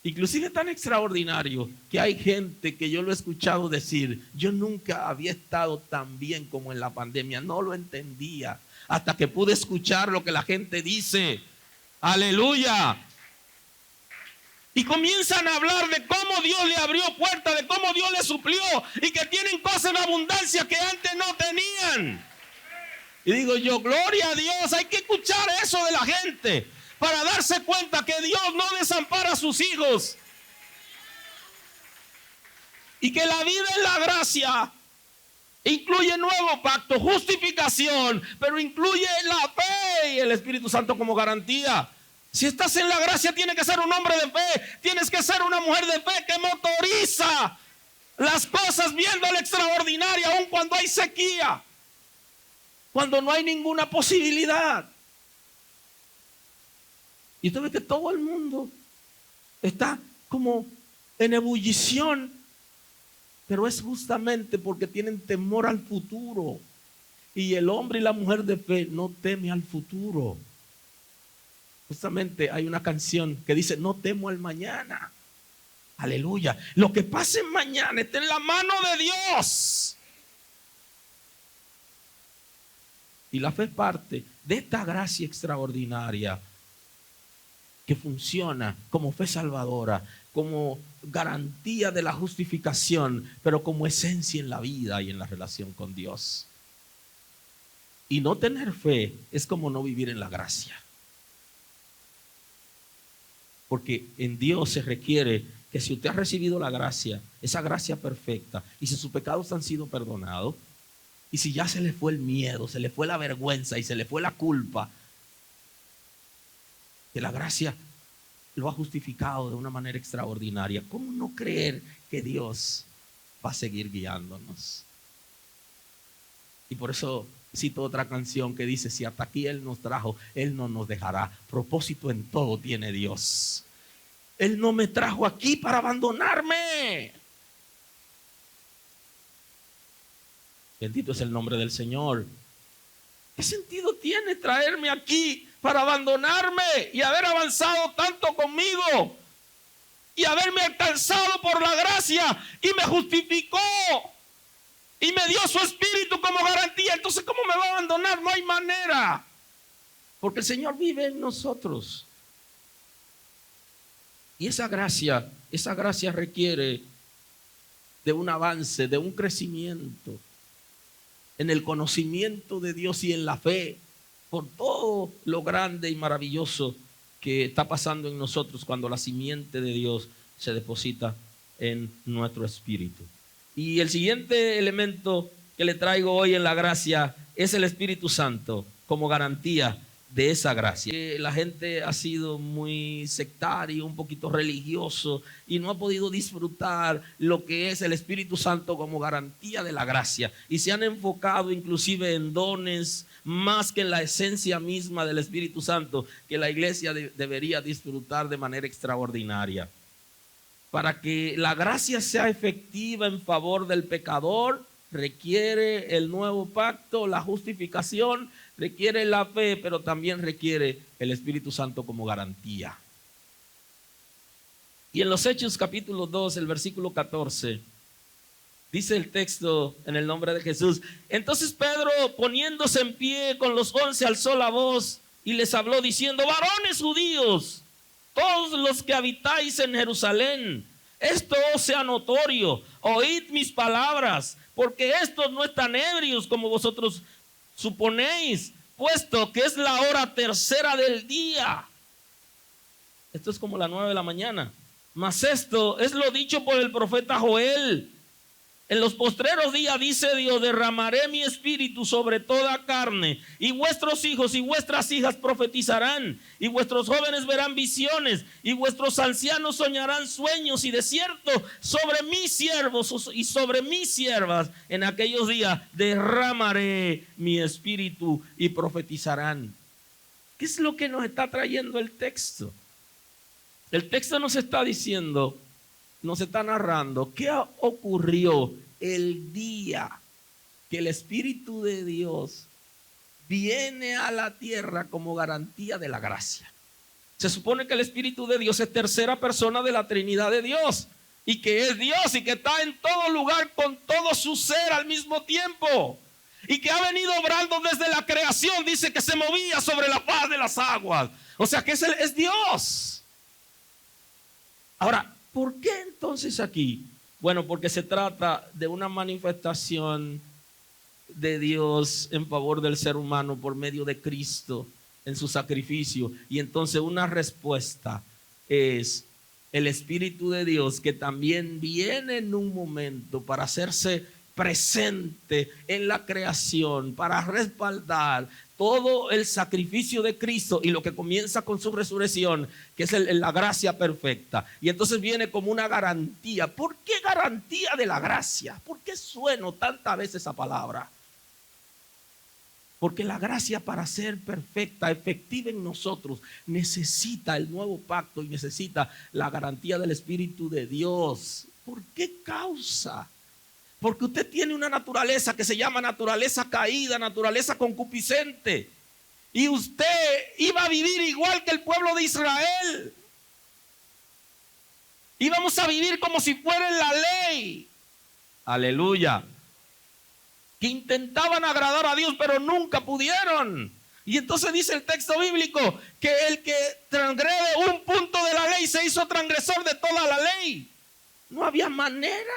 Inclusive es tan extraordinario que hay gente que yo lo he escuchado decir, yo nunca había estado tan bien como en la pandemia. No lo entendía hasta que pude escuchar lo que la gente dice. Aleluya. Y comienzan a hablar de cómo Dios le abrió puertas, de cómo Dios le suplió y que tienen cosas en abundancia que antes no tenían. Y digo yo, gloria a Dios, hay que escuchar eso de la gente para darse cuenta que Dios no desampara a sus hijos. Y que la vida en la gracia incluye nuevo pacto, justificación, pero incluye la fe y el Espíritu Santo como garantía. Si estás en la gracia, tienes que ser un hombre de fe, tienes que ser una mujer de fe que motoriza las cosas viendo lo extraordinario, aun cuando hay sequía, cuando no hay ninguna posibilidad. Y usted ve que todo el mundo está como en ebullición, pero es justamente porque tienen temor al futuro. Y el hombre y la mujer de fe no teme al futuro. Justamente hay una canción que dice, no temo al mañana. Aleluya. Lo que pase mañana está en la mano de Dios. Y la fe es parte de esta gracia extraordinaria que funciona como fe salvadora, como garantía de la justificación, pero como esencia en la vida y en la relación con Dios. Y no tener fe es como no vivir en la gracia. Porque en Dios se requiere que si usted ha recibido la gracia, esa gracia perfecta, y si sus pecados han sido perdonados, y si ya se le fue el miedo, se le fue la vergüenza y se le fue la culpa, que la gracia lo ha justificado de una manera extraordinaria. ¿Cómo no creer que Dios va a seguir guiándonos? Y por eso cito otra canción que dice, si hasta aquí Él nos trajo, Él no nos dejará. Propósito en todo tiene Dios. Él no me trajo aquí para abandonarme. Bendito es el nombre del Señor. ¿Qué sentido tiene traerme aquí para abandonarme y haber avanzado tanto conmigo y haberme alcanzado por por la gracia y me justificó. Y me dio su espíritu como garantía. Entonces, ¿cómo me va a abandonar? No hay manera. Porque el Señor vive en nosotros. Y esa gracia requiere de un avance, de un crecimiento en el conocimiento de Dios y en la fe por todo lo grande y maravilloso que está pasando en nosotros cuando la simiente de Dios se deposita en nuestro espíritu. Y el siguiente elemento que le traigo hoy en la gracia es el Espíritu Santo como garantía de esa gracia. La gente ha sido muy sectario, un poquito religioso y no ha podido disfrutar lo que es el Espíritu Santo como garantía de la gracia. Y se han enfocado inclusive en dones más que en la esencia misma del Espíritu Santo que la iglesia debería disfrutar de manera extraordinaria. Para que la gracia sea efectiva en favor del pecador, requiere el nuevo pacto, la justificación, requiere la fe, pero también requiere el Espíritu Santo como garantía. Y en los Hechos capítulo 2, el versículo 14, dice el texto en el nombre de Jesús: entonces Pedro, poniéndose en pie con los 11, alzó la voz y les habló diciendo: varones judíos, todos los que habitáis en Jerusalén, esto os sea notorio, oíd mis palabras, porque estos no están ebrios como vosotros suponéis, puesto que es la hora tercera del día. Esto es como las 9 de la mañana. Mas esto es lo dicho por el profeta Joel. En los postreros días, dice Dios, derramaré mi espíritu sobre toda carne, y vuestros hijos y vuestras hijas profetizarán, y vuestros jóvenes verán visiones, y vuestros ancianos soñarán sueños, y de cierto sobre mis siervos y sobre mis siervas en aquellos días derramaré mi espíritu y profetizarán. ¿Qué es lo que nos está trayendo el texto? El texto nos está diciendo, nos está narrando qué ocurrió el día que el Espíritu de Dios viene a la tierra como garantía de la gracia. Se supone que el Espíritu de Dios es tercera persona de la Trinidad de Dios y que es Dios y que está en todo lugar con todo su ser al mismo tiempo y que ha venido obrando desde la creación. Dice que se movía sobre la faz de las aguas. O sea que es Dios. Ahora, ¿por qué entonces aquí? Bueno, porque se trata de una manifestación de Dios en favor del ser humano por medio de Cristo en su sacrificio. Y entonces una respuesta es el Espíritu de Dios, que también viene en un momento para hacerse presente en la creación, para respaldar todo el sacrificio de Cristo y lo que comienza con su resurrección, que es la gracia perfecta. Y entonces viene como una garantía. ¿Por qué garantía de la gracia? ¿Por qué sueno tantas veces esa palabra? Porque la gracia, para ser perfecta, efectiva en nosotros, necesita el nuevo pacto y necesita la garantía del Espíritu de Dios. ¿Por qué causa? Porque usted tiene una naturaleza que se llama naturaleza caída, naturaleza concupiscente. Y usted iba a vivir igual que el pueblo de Israel. Íbamos a vivir como si fuera en la ley. Aleluya. Que intentaban agradar a Dios, pero nunca pudieron. Y entonces dice el texto bíblico que el que transgrede un punto de la ley se hizo transgresor de toda la ley. No había manera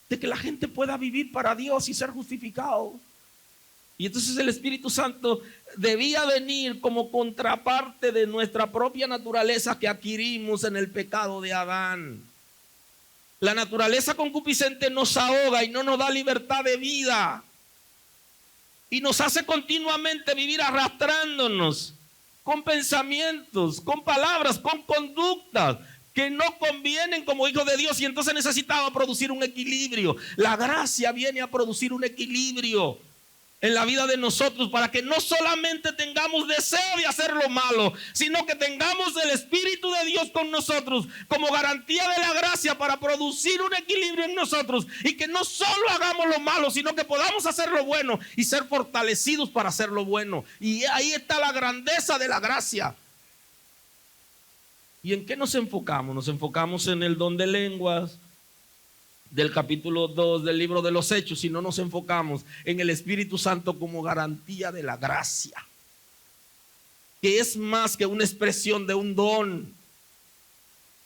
de que la gente pueda vivir para Dios y ser justificado. Y entonces el Espíritu Santo debía venir como contraparte de nuestra propia naturaleza que adquirimos en el pecado de Adán. La naturaleza concupiscente nos ahoga y no nos da libertad de vida. Y nos hace continuamente vivir arrastrándonos con pensamientos, con palabras, con conductas que no convienen como hijos de Dios, y entonces necesitaba producir un equilibrio. La gracia viene a producir un equilibrio en la vida de nosotros para que no solamente tengamos deseo de hacer lo malo, sino que tengamos el Espíritu de Dios con nosotros como garantía de la gracia para producir un equilibrio en nosotros, y que no solo hagamos lo malo, sino que podamos hacer lo bueno y ser fortalecidos para hacer lo bueno. Y ahí está la grandeza de la gracia. ¿Y en qué nos enfocamos? Nos enfocamos en el don de lenguas del capítulo 2 del libro de los Hechos, si no nos enfocamos en el Espíritu Santo como garantía de la gracia, que es más que una expresión de un don,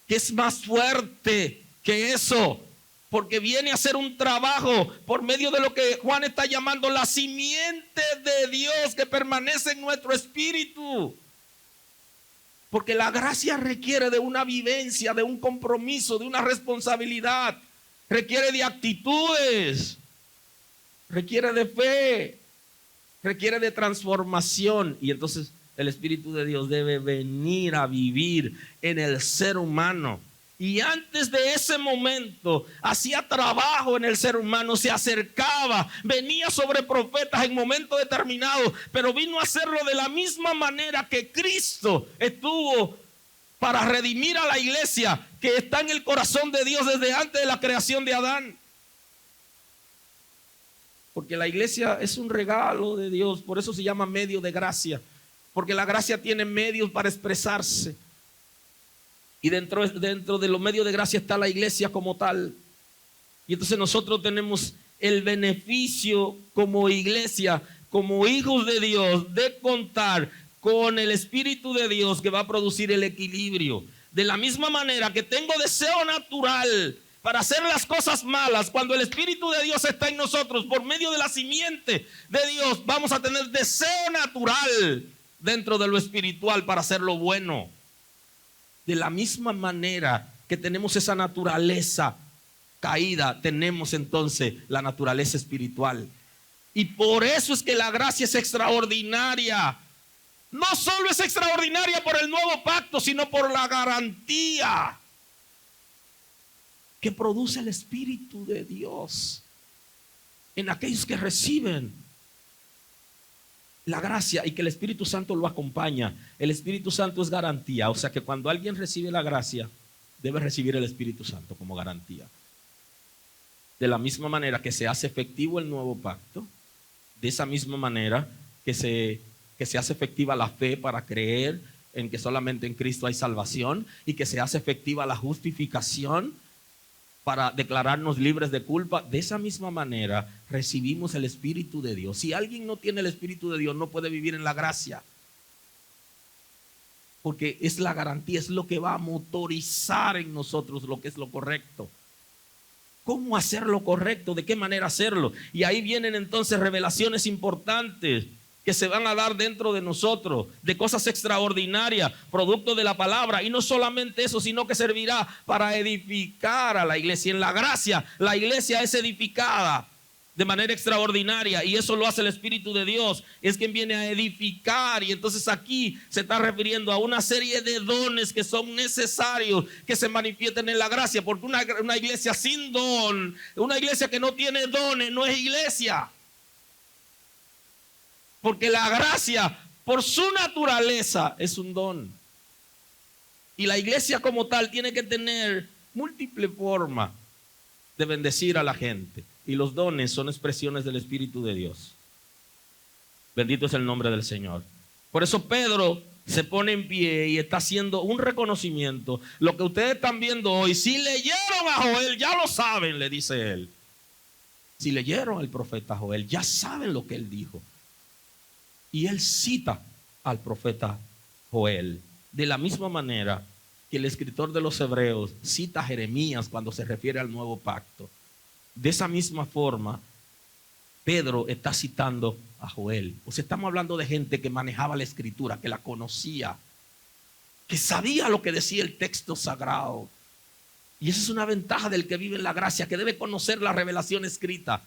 que es más fuerte que eso, porque viene a hacer un trabajo por medio de lo que Juan está llamando la simiente de Dios que permanece en nuestro espíritu. Porque la gracia requiere de una vivencia, de un compromiso, de una responsabilidad. Requiere de actitudes, requiere de fe, requiere de transformación. Y entonces el Espíritu de Dios debe venir a vivir en el ser humano. Y antes de ese momento hacía trabajo en el ser humano, se acercaba, venía sobre profetas en momentos determinados, pero vino a hacerlo de la misma manera que Cristo estuvo para redimir a la iglesia que está en el corazón de Dios desde antes de la creación de Adán. Porque la iglesia es un regalo de Dios, por eso se llama medio de gracia, porque la gracia tiene medios para expresarse. Y dentro de los medios de gracia está la iglesia como tal. Y entonces nosotros tenemos el beneficio como iglesia, como hijos de Dios, de contar con el Espíritu de Dios que va a producir el equilibrio. De la misma manera que tengo deseo natural para hacer las cosas malas, cuando el Espíritu de Dios está en nosotros, por medio de la simiente de Dios, vamos a tener deseo natural dentro de lo espiritual para hacer lo bueno. De la misma manera que tenemos esa naturaleza caída, tenemos entonces la naturaleza espiritual. Y por eso es que la gracia es extraordinaria. No solo es extraordinaria por el nuevo pacto, sino por la garantía que produce el Espíritu de Dios en aquellos que reciben la gracia y que el Espíritu Santo lo acompaña. El Espíritu Santo es garantía, o sea que cuando alguien recibe la gracia, debe recibir el Espíritu Santo como garantía. De la misma manera que se hace efectivo el nuevo pacto, de esa misma manera que se hace efectiva la fe para creer en que solamente en Cristo hay salvación, y que se hace efectiva la justificación para declararnos libres de culpa. De esa misma manera recibimos el Espíritu de Dios. Si alguien no tiene el Espíritu de Dios, no puede vivir en la gracia, porque es la garantía, es lo que va a motorizar en nosotros lo que es lo correcto. ¿Cómo hacer lo correcto? ¿De qué manera hacerlo? Y ahí vienen entonces revelaciones importantes que se van a dar dentro de nosotros, de cosas extraordinarias, producto de la palabra. Y no solamente eso, sino que servirá para edificar a la iglesia. En la gracia, la iglesia es edificada de manera extraordinaria, y eso lo hace el Espíritu de Dios, es quien viene a edificar. Y entonces aquí se está refiriendo a una serie de dones que son necesarios que se manifiesten en la gracia, porque una iglesia sin don, una iglesia que no tiene dones, no es iglesia. Porque la gracia, por su naturaleza, es un don. Y la iglesia como tal tiene que tener múltiple formas de bendecir a la gente. Y los dones son expresiones del Espíritu de Dios. Bendito es el nombre del Señor. Por eso Pedro se pone en pie y está haciendo un reconocimiento. Lo que ustedes están viendo hoy, si leyeron a Joel, ya lo saben, le dice él. Si leyeron al profeta Joel, ya saben lo que él dijo. Y él cita al profeta Joel. De la misma manera que el escritor de los Hebreos cita a Jeremías cuando se refiere al nuevo pacto. De esa misma forma, Pedro está citando a Joel. O sea, estamos hablando de gente que manejaba la escritura, que la conocía, que sabía lo que decía el texto sagrado. Y esa es una ventaja del que vive en la gracia, que debe conocer la revelación escrita,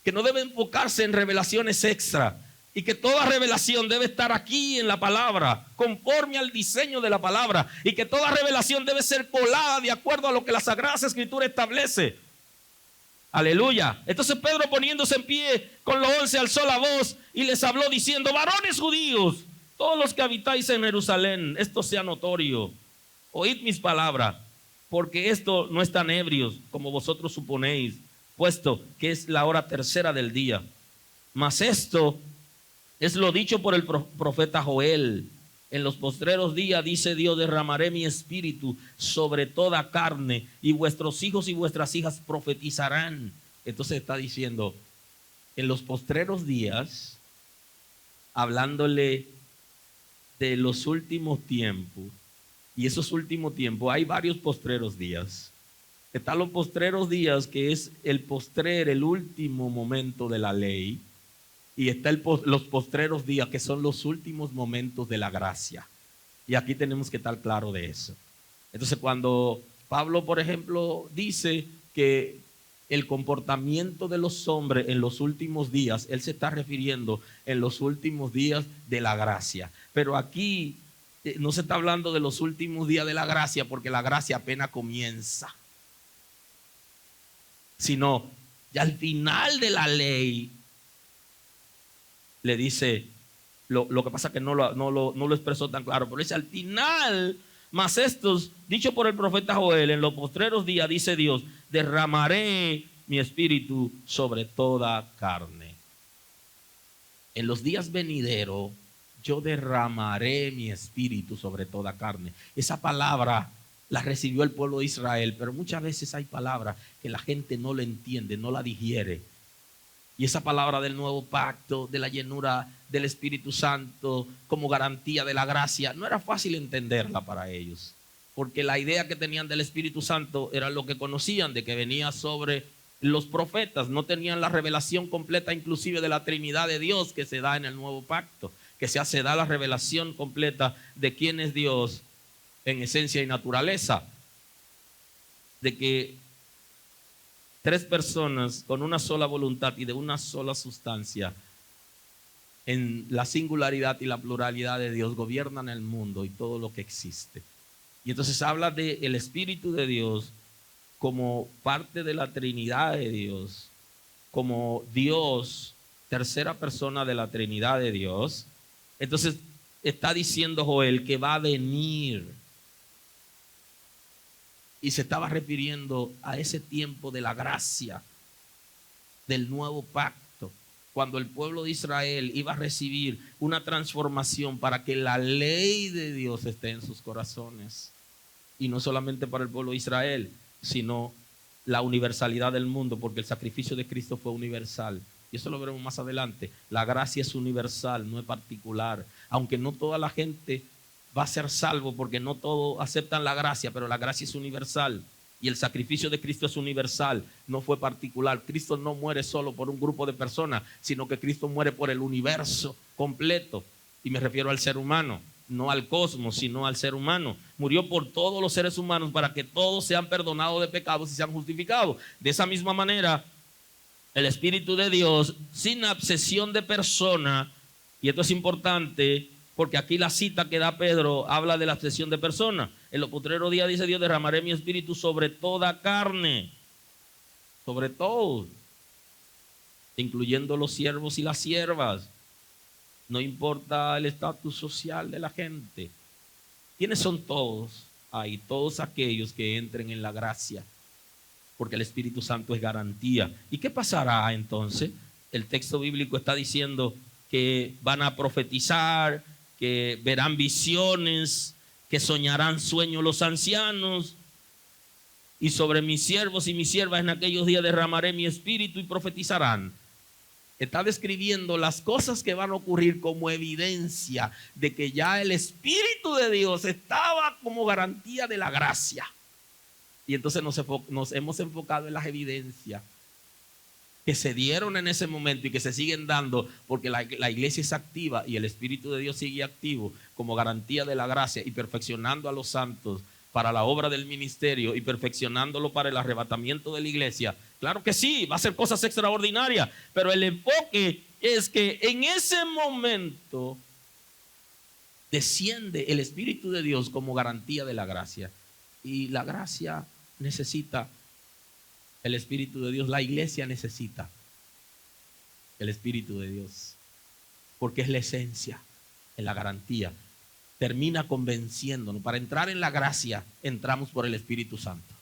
que no debe enfocarse en revelaciones extra, y que toda revelación debe estar aquí en la palabra, conforme al diseño de la palabra, y que toda revelación debe ser colada de acuerdo a lo que la Sagrada Escritura establece. Aleluya. Entonces Pedro, poniéndose en pie con los 11, alzó la voz y les habló diciendo: varones judíos, todos los que habitáis en Jerusalén, esto sea notorio, oíd mis palabras, porque esto no están ebrios como vosotros suponéis, puesto que es la hora tercera del día. Mas esto es lo dicho por el profeta Joel. En los postreros días, dice Dios, derramaré mi espíritu sobre toda carne y vuestros hijos y vuestras hijas profetizarán. Entonces está diciendo, en los postreros días, hablándole de los últimos tiempos, y esos últimos tiempos, hay varios postreros días. Están los postreros días, que es el postrer, el último momento de la ley. Y están los postreros días, que son los últimos momentos de la gracia. Y aquí tenemos que estar claro de eso. Entonces, cuando Pablo, por ejemplo, dice que el comportamiento de los hombres en los últimos días, él se está refiriendo en los últimos días de la gracia. Pero aquí no se está hablando de los últimos días de la gracia, porque la gracia apenas comienza, sino ya al final de la ley le dice, lo que pasa es que no lo expresó tan claro, pero dice al final, mas estos, dicho por el profeta Joel, en los postreros días, dice Dios, derramaré mi espíritu sobre toda carne. En los días venideros, yo derramaré mi espíritu sobre toda carne. Esa palabra la recibió el pueblo de Israel, pero muchas veces hay palabras que la gente no la entiende, no la digiere. Y esa palabra del nuevo pacto, de la llenura del Espíritu Santo como garantía de la gracia, no era fácil entenderla para ellos, porque la idea que tenían del Espíritu Santo era lo que conocían, de que venía sobre los profetas. No tenían la revelación completa inclusive de la Trinidad de Dios que se da en el nuevo pacto, que se da la revelación completa de quién es Dios en esencia y naturaleza, de que tres personas con una sola voluntad y de una sola sustancia, en la singularidad y la pluralidad de Dios, gobiernan el mundo y todo lo que existe. Y entonces habla del Espíritu de Dios como parte de la Trinidad de Dios, como Dios, tercera persona de la Trinidad de Dios. Entonces está diciendo Joel que va a venir. Y se estaba refiriendo a ese tiempo de la gracia, del nuevo pacto, cuando el pueblo de Israel iba a recibir una transformación para que la ley de Dios esté en sus corazones. Y no solamente para el pueblo de Israel, sino la universalidad del mundo, porque el sacrificio de Cristo fue universal. Y eso lo veremos más adelante. La gracia es universal, no es particular. Aunque no toda la gente va a ser salvo, porque no todos aceptan la gracia, pero la gracia es universal. Y el sacrificio de Cristo es universal, no fue particular. Cristo no muere solo por un grupo de personas, sino que Cristo muere por el universo completo. Y me refiero al ser humano, no al cosmos, sino al ser humano. Murió por todos los seres humanos para que todos sean perdonados de pecados y sean justificados. De esa misma manera, el Espíritu de Dios, sin absesión de persona, y esto es importante, porque aquí la cita que da Pedro habla de la absesión de persona. En los postreros días, dice Dios, derramaré mi espíritu sobre toda carne, sobre todo, incluyendo los siervos y las siervas. No importa el estatus social de la gente. ¿Quiénes son todos? Ahí, todos aquellos que entren en la gracia, porque el Espíritu Santo es garantía. ¿Y qué pasará entonces? El texto bíblico está diciendo que van a profetizar, que verán visiones, que soñarán sueños los ancianos, y sobre mis siervos y mis siervas en aquellos días derramaré mi espíritu y profetizarán. Está describiendo las cosas que van a ocurrir como evidencia de que ya el Espíritu de Dios estaba como garantía de la gracia. Y entonces nos hemos enfocado en las evidencias que se dieron en ese momento y que se siguen dando, porque la iglesia es activa y el Espíritu de Dios sigue activo como garantía de la gracia y perfeccionando a los santos para la obra del ministerio y perfeccionándolo para el arrebatamiento de la iglesia. Claro que sí, va a ser cosas extraordinarias, pero el enfoque es que en ese momento desciende el Espíritu de Dios como garantía de la gracia. Y la gracia necesita el Espíritu de Dios, la iglesia necesita el Espíritu de Dios, porque es la esencia, es la garantía. Termina convenciéndonos. Para entrar en la gracia, entramos por el Espíritu Santo,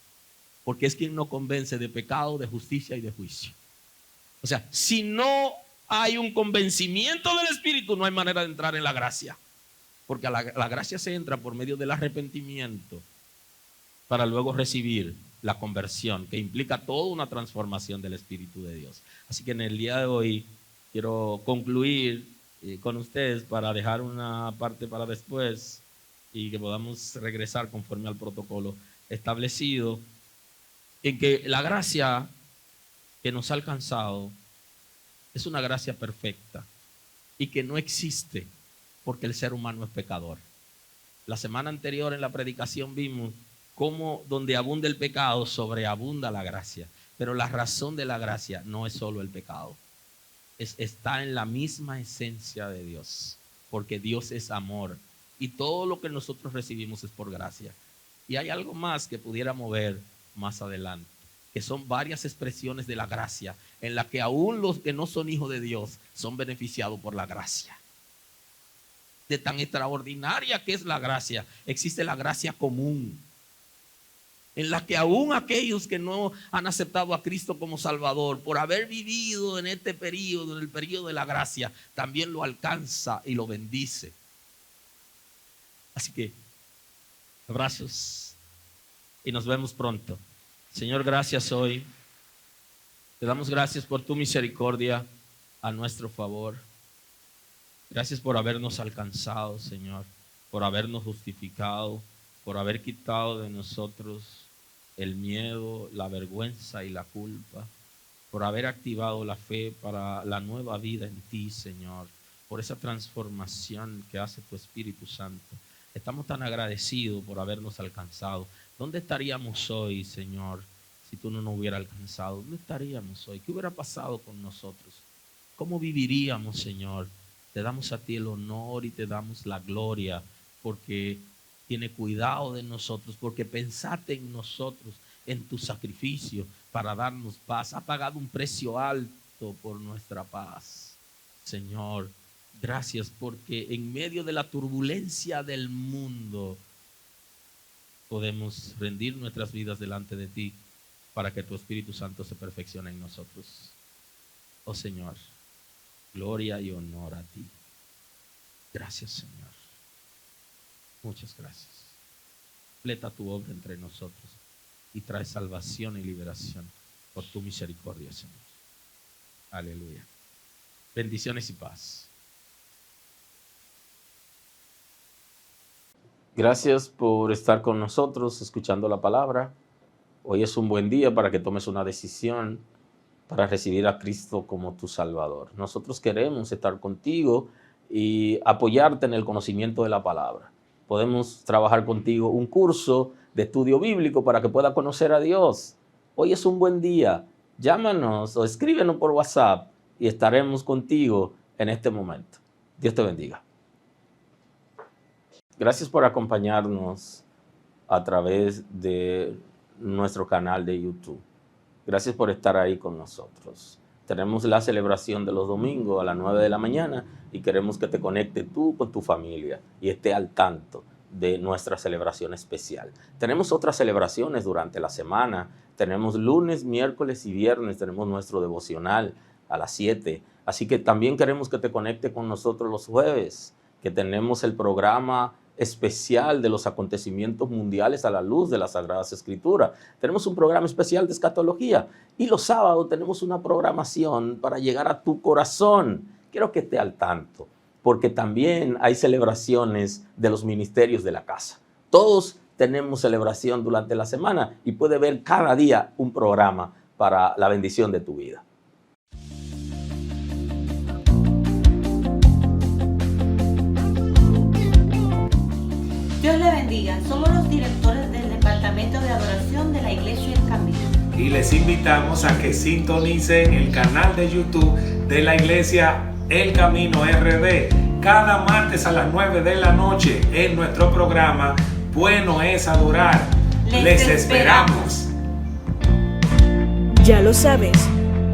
porque es quien nos convence de pecado, de justicia y de juicio. O sea, si no hay un convencimiento del Espíritu, no hay manera de entrar en la gracia. Porque la gracia se entra por medio del arrepentimiento para luego recibir la conversión, que implica toda una transformación del Espíritu de Dios. Así que en el día de hoy quiero concluir con ustedes para dejar una parte para después y que podamos regresar conforme al protocolo establecido, en que la gracia que nos ha alcanzado es una gracia perfecta y que no existe porque el ser humano es pecador. La semana anterior en la predicación vimos cómo donde abunda el pecado sobreabunda la gracia, pero la razón de la gracia no es solo el pecado, está en la misma esencia de Dios, porque Dios es amor y todo lo que nosotros recibimos es por gracia. Y hay algo más que pudiéramos ver más adelante, que son varias expresiones de la gracia en la que aún los que no son hijos de Dios son beneficiados por la gracia. De tan extraordinaria que es la gracia, existe la gracia común, en la que aún aquellos que no han aceptado a Cristo como Salvador, por haber vivido en este periodo, en el periodo de la gracia, también lo alcanza y lo bendice. Así que, abrazos y nos vemos pronto. Señor, gracias hoy. Te damos gracias por tu misericordia a nuestro favor. Gracias por habernos alcanzado, Señor, por habernos justificado, por haber quitado de nosotros el miedo, la vergüenza y la culpa, por haber activado la fe para la nueva vida en ti, Señor, por esa transformación que hace tu Espíritu Santo. Estamos tan agradecidos por habernos alcanzado. ¿Dónde estaríamos hoy, Señor, si tú no nos hubieras alcanzado? ¿Dónde estaríamos hoy? ¿Qué hubiera pasado con nosotros? ¿Cómo viviríamos, Señor? Te damos a ti el honor y te damos la gloria porque tiene cuidado de nosotros, porque pensaste en nosotros, en tu sacrificio para darnos paz. Ha pagado un precio alto por nuestra paz. Señor, gracias porque en medio de la turbulencia del mundo podemos rendir nuestras vidas delante de ti para que tu Espíritu Santo se perfeccione en nosotros. Oh Señor, gloria y honor a ti. Gracias, Señor. Muchas gracias. Completa tu obra entre nosotros y trae salvación y liberación por tu misericordia, Señor. Aleluya. Bendiciones y paz. Gracias por estar con nosotros escuchando la palabra. Hoy es un buen día para que tomes una decisión para recibir a Cristo como tu Salvador. Nosotros queremos estar contigo y apoyarte en el conocimiento de la palabra. Podemos trabajar contigo un curso de estudio bíblico para que puedas conocer a Dios. Hoy es un buen día. Llámanos o escríbenos por WhatsApp y estaremos contigo en este momento. Dios te bendiga. Gracias por acompañarnos a través de nuestro canal de YouTube. Gracias por estar ahí con nosotros. Tenemos la celebración de los domingos a las 9 de la mañana y queremos que te conectes tú con tu familia y esté al tanto de nuestra celebración especial. Tenemos otras celebraciones durante la semana. Tenemos lunes, miércoles y viernes. Tenemos nuestro devocional a las 7. Así que también queremos que te conectes con nosotros los jueves, que tenemos el programa especial de los acontecimientos mundiales a la luz de las Sagradas Escrituras. Tenemos un programa especial de escatología y los sábados tenemos una programación para llegar a tu corazón. Quiero que esté al tanto, porque también hay celebraciones de los ministerios de la casa. Todos tenemos celebración durante la semana y puedes ver cada día un programa para la bendición de tu vida. Dios le bendiga. Somos los directores del Departamento de Adoración de la Iglesia El Camino. Y les invitamos a que sintonicen el canal de YouTube de la Iglesia El Camino RD cada martes a las 9 de la noche en nuestro programa Bueno es Adorar. Les esperamos. Ya lo sabes.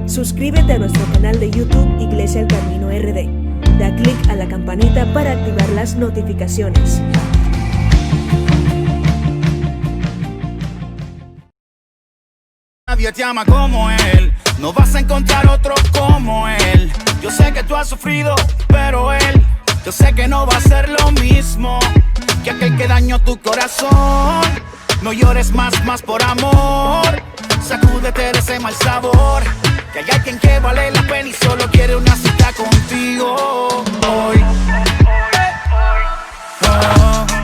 Suscríbete a nuestro canal de YouTube Iglesia El Camino RD. Da clic a la campanita para activar las notificaciones. Nadie te ama como él, no vas a encontrar otro como él. Yo sé que tú has sufrido, pero él Yo sé que no va a ser lo mismo que aquel que dañó tu corazón. No llores más por amor. Sacúdete de ese mal sabor. Que hay alguien que vale la pena y solo quiere una cita contigo hoy. Oh.